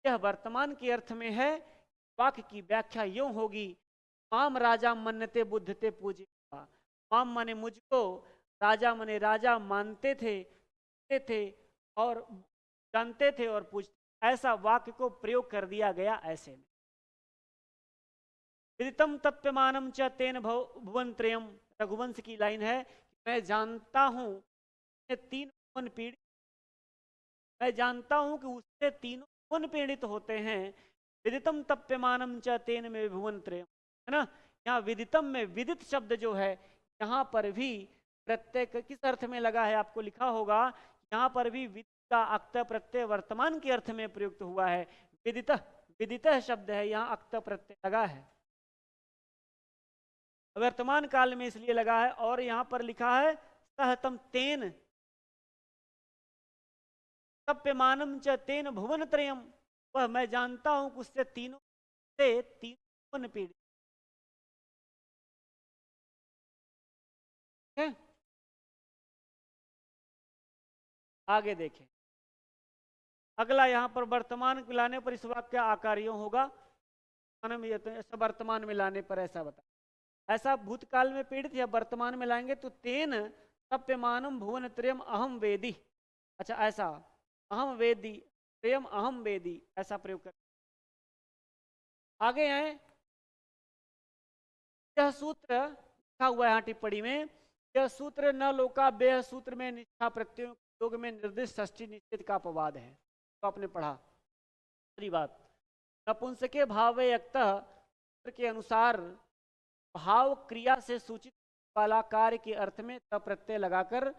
यह वर्तमान के अर्थ में है। वाक्य की व्याख्या यूं होगी, माम राजा मन्नते बुद्धते पूजित। माम माने मुझको, राजा माने राजा मानते थे और जानते थे और पूजते, ऐसा वाक्य को प्रयोग कर दिया गया ऐसे में। विदितम तप्यमानम च तेन भुवनत्रयम, रघुवंश की लाइन है, मैं जानता हूं तीन भुवन पीड़ित, मैं जानता हूं कि उससे तीनों भुवन पीड़ित होते हैं। विदितम तप्यमानम च तेन में भुवनत्रयम, है ना। यहाँ विदितम में विदित शब्द जो है, यहाँ पर भी प्रत्यय किस अर्थ में लगा है आपको लिखा होगा, यहाँ पर भी विदित का अक्त प्रत्यय वर्तमान के अर्थ में प्रयुक्त हुआ है। विदित, विदित शब्द है, यहाँ अक्त प्रत्यय लगा है, वर्तमान काल में इसलिए लगा है। और यहां पर लिखा है सहतम तेन तप्यमानम च तेन भुवन त्रयम, वह मैं जानता हूं कि उससे तीनों से तीन भुवन पीड़ित है। आगे देखें, अगला यहां पर वर्तमान मिलाने पर इस वाक्य आकार्यों होगा, ऐसा वर्तमान में लाने पर ऐसा बता, ऐसा भूतकाल में पीड़ित या वर्तमान में लाएंगे तो तेन तप्यमानम भुवन त्रयम अहम वेदी, अच्छा ऐसा अहम वेदी त्रयम अहम वेदी, ऐसा प्रयोग कर। आगे आए, यह सूत्र लिखा हुआ है यहाँ टिप्पणी में, यह सूत्र न लोका बेह सूत्र में निष्ठा प्रत्ययों योग में निर्दिष्ट षष्ठी निश्चित का अपवाद है। तो आपने पढ़ा। दूसरी बात, नपुंसके भावयुक्त के अनुसार भाव क्रिया से सूचित वाला कार्य के अर्थ में त प्रत्यय लगाकर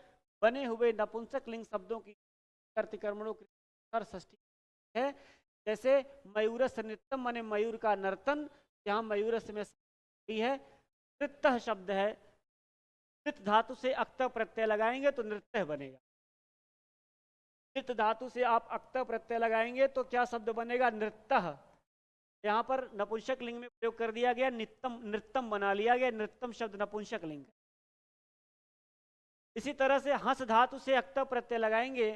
बने हुए नपुंसक लिंग शब्दों की कर्तिकर्मणों की षष्ठी है। जैसे मयूरस नृत्यम माने मयूर का नर्तन, यहाँ मयूरस में है। नृत्य शब्द है, नृत्य धातु से अक्त प्रत्यय लगाएंगे तो नृत्य बनेगा। नृत्य धातु से आप अक्त प्रत्यय लगाएंगे तो क्या शब्द बनेगा? नृत्य। यहाँ पर नपुंसक लिंग में प्रयोग कर दिया गया, नित्यम नृत्यम बना लिया गया, नृत्यम शब्द नपुंसक लिंग। इसी तरह से हंस धातु से अक्त प्रत्यय लगाएंगे,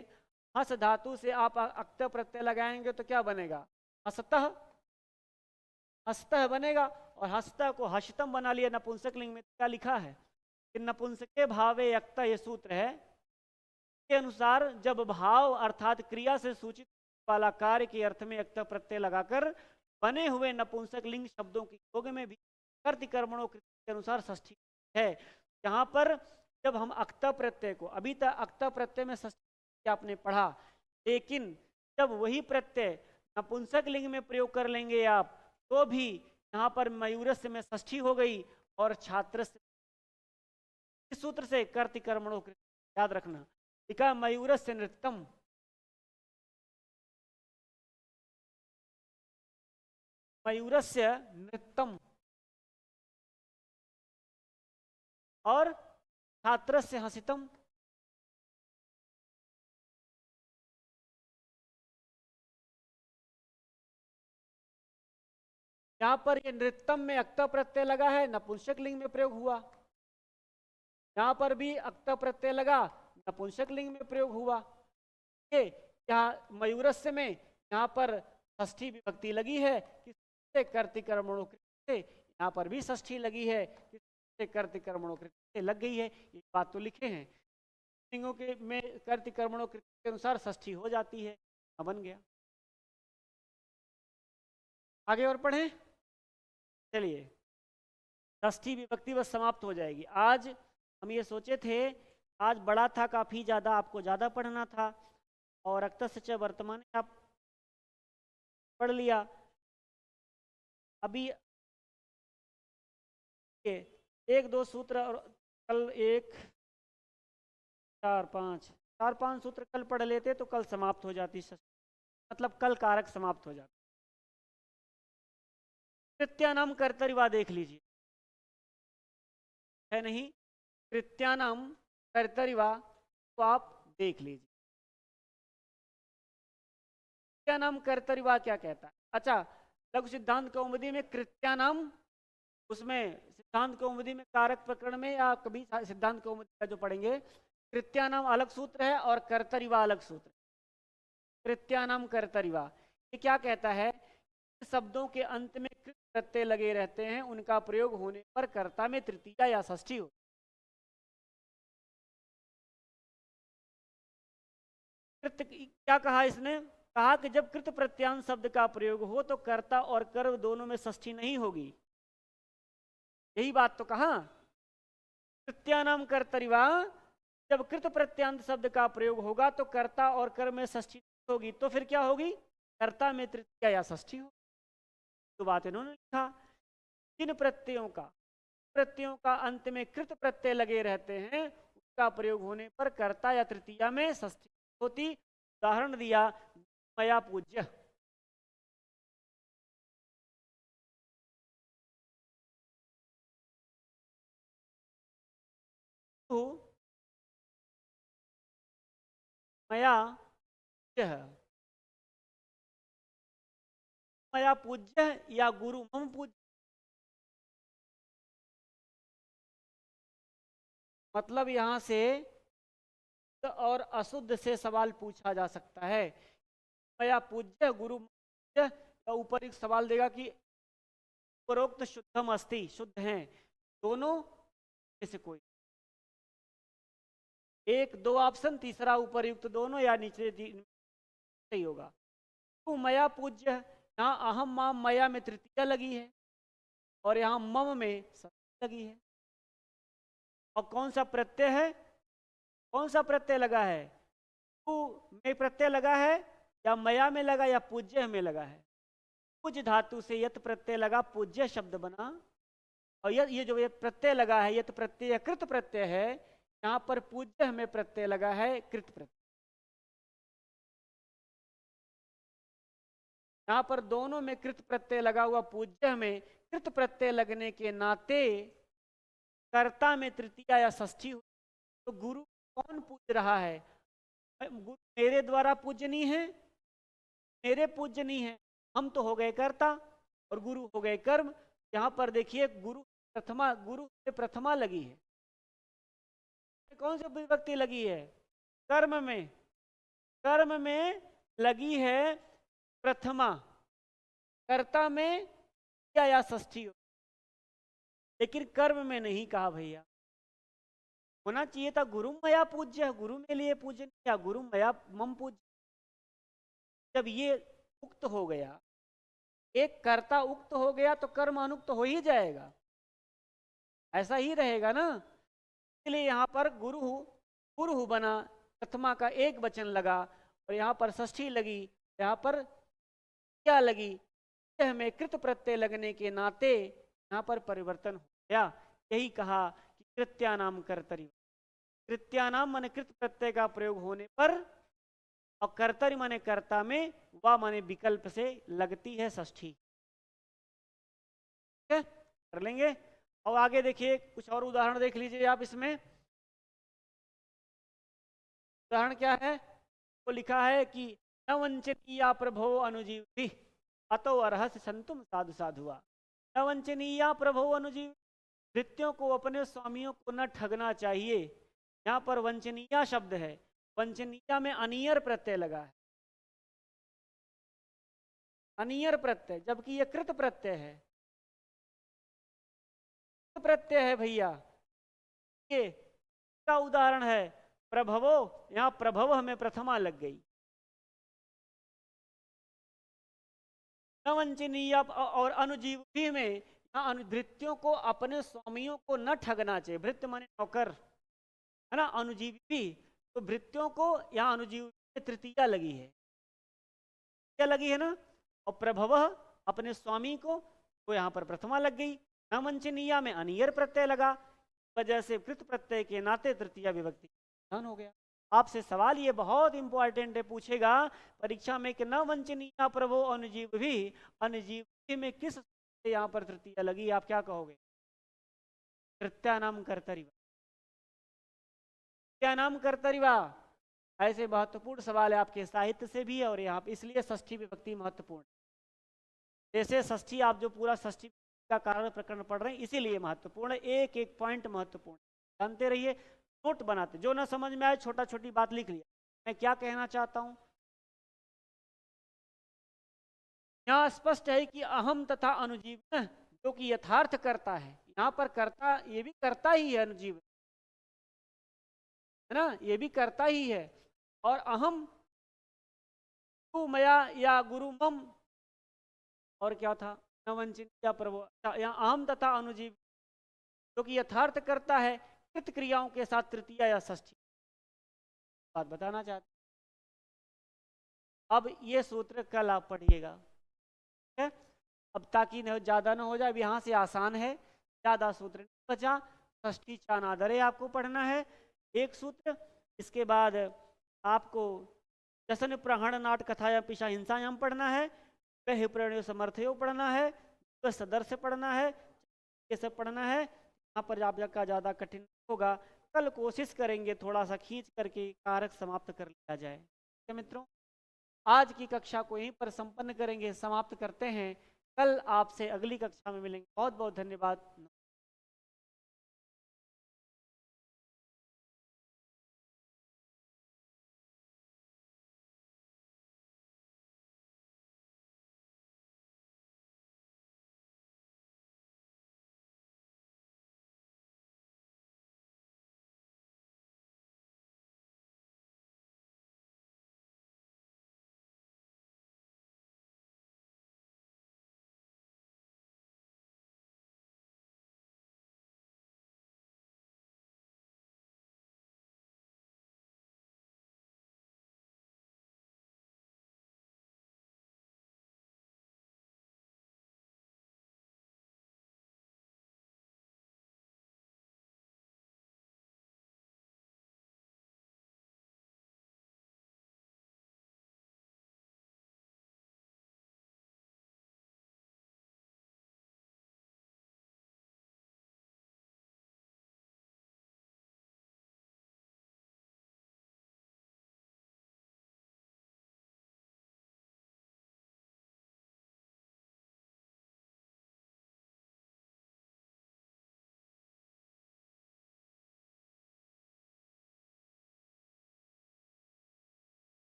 हंस धातु से आप अक्त प्रत्यय लगाएंगे तो क्या बनेगा? हसतः, हस्तः बनेगा। और हस्तः को हस्तम बना लिया नपुंसक लिंग में। क्या लिखा है कि नपुंसके भावे अक्त, ये सूत्र है के अनुसार जब भाव अर्थात क्रिया से सूचित वाला कार्य के अर्थ में अक्त प्रत्यय लगाकर बने हुए नपुंसक लिंग शब्दों की योग में भी कर्तिकर्मणों के अनुसार षष्ठी है। यहाँ पर जब हम अक्त प्रत्यय को, अभी तक अक्त प्रत्यय में षष्ठी आपने पढ़ा, लेकिन जब वही प्रत्यय नपुंसक लिंग में प्रयोग कर लेंगे आप, तो भी यहाँ पर मयूरस में षष्ठी हो गई और छात्र इस सूत्र से कर्तिकर्मणों, याद रखना, लिखा मयूरस्य नृत्यम, मयूरस्य नृत्यम और छात्रस्य हसितम, यहाँ पर ये नृत्यम में अक्त प्रत्यय लगा है, नपुंसक लिंग में प्रयोग हुआ। यहाँ पर भी अक्त प्रत्यय लगा, नपुंसक लिंग में प्रयोग हुआ। ये यहाँ मयूरस्य में यहाँ पर षष्ठी विभक्ति लगी है, किससे कर्तिकर्मणो कृत्य से, यहाँ पर भी षष्ठी लगी है, किससे कर्तिकर्मणो कृत्य से लग गई है। ये बात तो लिखे हैं, लिंगों के में कर्तिकर्मणो कृत्य के अनुसार षष्ठी हो जाती है, बन गया। आगे और पढ़ें, चलिए। षष्ठी विभक्ति बस समाप्त हो जाएगी। आज हम ये सोचे थे, आज बड़ा था काफी ज्यादा, आपको ज्यादा पढ़ना था, और अक्तस्य च वर्तमान आप पढ़ लिया। अभी एक दो सूत्र और कल एक चार पांच सूत्र कल पढ़ लेते तो कल समाप्त हो जाती, मतलब कल कारक समाप्त हो जाता। कृत्यानाम कर्तरिवा देख लीजिए, है नहीं? कृत्यानाम कर्तरिवा तो आप देख लीजिए, कृत्यानाम कर्तरिवा क्या कहता है। अच्छा, लघु सिद्धांत कौमुदी में कृत्यानाम, उसमें सिद्धांत कौमुदी में कारक प्रकरण में या कभी सिद्धांत कौमुदी का जो पढ़ेंगे, कृत्यानाम अलग सूत्र है और कर्तरिवा अलग सूत्र। कृत्यानाम कर्तरिवा ये क्या कहता है, शब्दों के अंत में कृत प्रत्यय लगे रहते हैं, उनका प्रयोग होने पर कर्ता में तृतीया या षष्ठी हो। कृत क्या कहा इसने, कहा कि जब कृत प्रत्यांश शब्द का प्रयोग हो तो कर्ता और कर्म दोनों में षष्ठी नहीं होगी। यही बात तो कहा, कृत्यानाम कर्तरिवा, जब कृत प्रत्यांत शब्द का प्रयोग होगा तो कर्ता और कर्म में षष्ठी होगी, तो फिर क्या होगी, कर्ता में तृतीया या षष्ठी होगी। तो बात इन्होंने लिखा, जिन प्रत्ययों का अंत में कृत प्रत्यय लगे रहते हैं, उसका प्रयोग होने पर कर्ता या तृतीया में षष्ठी होती। उदाहरण दिया, मया पूज्य, तो मया मया पूज्य या गुरु मम पूज्य, मतलब यहां से और अशुद्ध से सवाल पूछा जा सकता है। मया पूज्य गुरु पूज्य, तो ऊपर एक सवाल देगा कि उपरोक्त शुद्धम अस्ति, शुद्ध हैं दोनों में से कोई एक, दो ऑप्शन, तीसरा उपरयुक्त दोनों या नीचे सही होगा। तो मया पूज्य, यहाँ अहम माम मया में तृतीया लगी है और यहाँ मम में षष्ठी लगी है। और कौन सा प्रत्यय है, कौन सा प्रत्यय लगा है, तू में प्रत्यय लगा है या मया में लगा या पूज्य में लगा है। पूज्य धातु से यत प्रत्यय लगा, पूज्य शब्द बना। और ये जो ये प्रत्यय लगा है, यत प्रत्यय कृत प्रत्यय है, यहाँ पर पूज्य में प्रत्यय लगा है, कृत प्रत्यय। यहाँ पर दोनों में कृत प्रत्यय लगा हुआ, पूज्य में कृत प्रत्यय लगने के नाते कर्ता में तृतीया या षष्ठी। तो गुरु कौन पूज रहा है, मेरे द्वारा पूजनीय है, मेरे पूजनीय है, हम तो हो गए कर्ता और गुरु हो गए कर्म। यहाँ पर देखिए गुरु से प्रथमा लगी है, कौन सी विभक्ति लगी है, कर्म में लगी है प्रथमा, कर्ता में या षष्ठी हो, लेकिन कर्म में नहीं कहा भैया। होना चाहिए था गुरु मया पूज्य, गुरु में लिए पूजन, या गुरु मया मम पूज्य। जब ये उक्त हो गया, एक कर्ता उक्त हो गया तो कर्म अनुक्त हो ही जाएगा, ऐसा ही रहेगा ना। इसलिए यहाँ पर गुरु बना, प्रथमा का एक वचन लगा और यहाँ पर षष्ठी लगी, यहाँ पर क्या लगी, में कृत प्रत्यय लगने के नाते यहाँ पर परिवर्तन हो गया। यही कहा कि कृत्यानाम कर्तरि, कृत्यानाम माने कृत प्रत्यय का प्रयोग होने पर, और कर्तरि माने कर्ता में, वा माने विकल्प से लगती है षष्ठी। ठीक है, कर लेंगे। और आगे देखिए कुछ और उदाहरण देख लीजिए आप इसमें। उदाहरण क्या है, तो लिखा है कि न वंचनीया प्रभो अनुजीवति, अतो अर्हसि संतुम साधु साधुआ। न वंचनीया प्रभो अनुजीव, भृत्यों को अपने स्वामियों को न ठगना चाहिए। यहाँ पर वंचनीया शब्द है, वंचनीया में अनियर प्रत्यय लगा है, अनियर प्रत्यय, जबकि यह कृत प्रत्यय है, प्रत्यय है भैया। ये का उदाहरण है प्रभवो, यहां प्रभव हमें प्रथमा लग गई। न वंचनीय और अनुजीवी में यहाँ भृत्यों को अपने स्वामियों को न ठगना चाहिए। भृत्य माने नौकर है ना, अनुजीवी तो भृत्यों को यहाँ अनुजीवी तृतीया लगी है, क्या लगी है ना, और प्रभव अपने स्वामी को तो यहाँ पर प्रथमा लग गई। न वंचनीय में अनियर प्रत्यय लगा, वजह से कृत प्रत्यय के नाते तृतीया विभक्ति धन हो गया। आपसे सवाल ये बहुत इंपॉर्टेंट है, पूछेगा परीक्षा में कि न वंचनीय प्रभो अनुजीव भी, अनुजीव में किस यहाँ पर तृतीया लगी, आप क्या कहोगे? तृत्यानाम कर्तरिवा, क्या नाम कर्तरिवा। ऐसे महत्वपूर्ण सवाल है आपके साहित्य से भी और यहाँ पे, इसलिए षष्ठी विभक्ति महत्वपूर्ण। जैसे षष्ठी आप जो पूरा षष्ठी का कारण प्रकरण पढ़ रहे हैं इसीलिए महत्वपूर्ण है, एक एक पॉइंट महत्वपूर्ण, जानते रहिए, नोट बनाते, जो ना समझ में आए छोटा छोटी बात लिख लिया। मैं क्या कहना चाहता हूं, यहां स्पष्ट है कि अहम तथा अनुजीव जो कि यथार्थ करता है, यहां पर करता ये भी करता ही है, अनुजीव है ना, ये भी करता ही है। और अहम तू मया या गुरु मम, और क्या था, न वंचित या प्रभु, यहाँ अहम तथा अनुजीव जो कि यथार्थ करता है कृत क्रियाओं के साथ तृतीया या षष्ठी, बात बताना चाहते। अब ये सूत्र कल आप पढ़िएगा, ठीक है, अब ताकि ज्यादा ना हो जाए। अब यहाँ से आसान है, ज्यादा सूत्र नहीं बचा, षष्ठी चानादरे आपको पढ़ना है एक सूत्र, इसके बाद आपको जसन प्रहण नाट कथाया पिशा हिंसायाम पढ़ना है, वह प्रणय समर्थयो पढ़ना है, वह सदर से पढ़ना है, ये सब पढ़ना है। यहाँ पर आपका ज़्यादा कठिन होगा, कल कोशिश करेंगे थोड़ा सा खींच करके कारक समाप्त कर लिया जाए। ठीक है मित्रों, आज की कक्षा को यहीं पर संपन्न करेंगे, समाप्त करते हैं, कल आपसे अगली कक्षा में मिलेंगे। बहुत बहुत धन्यवाद।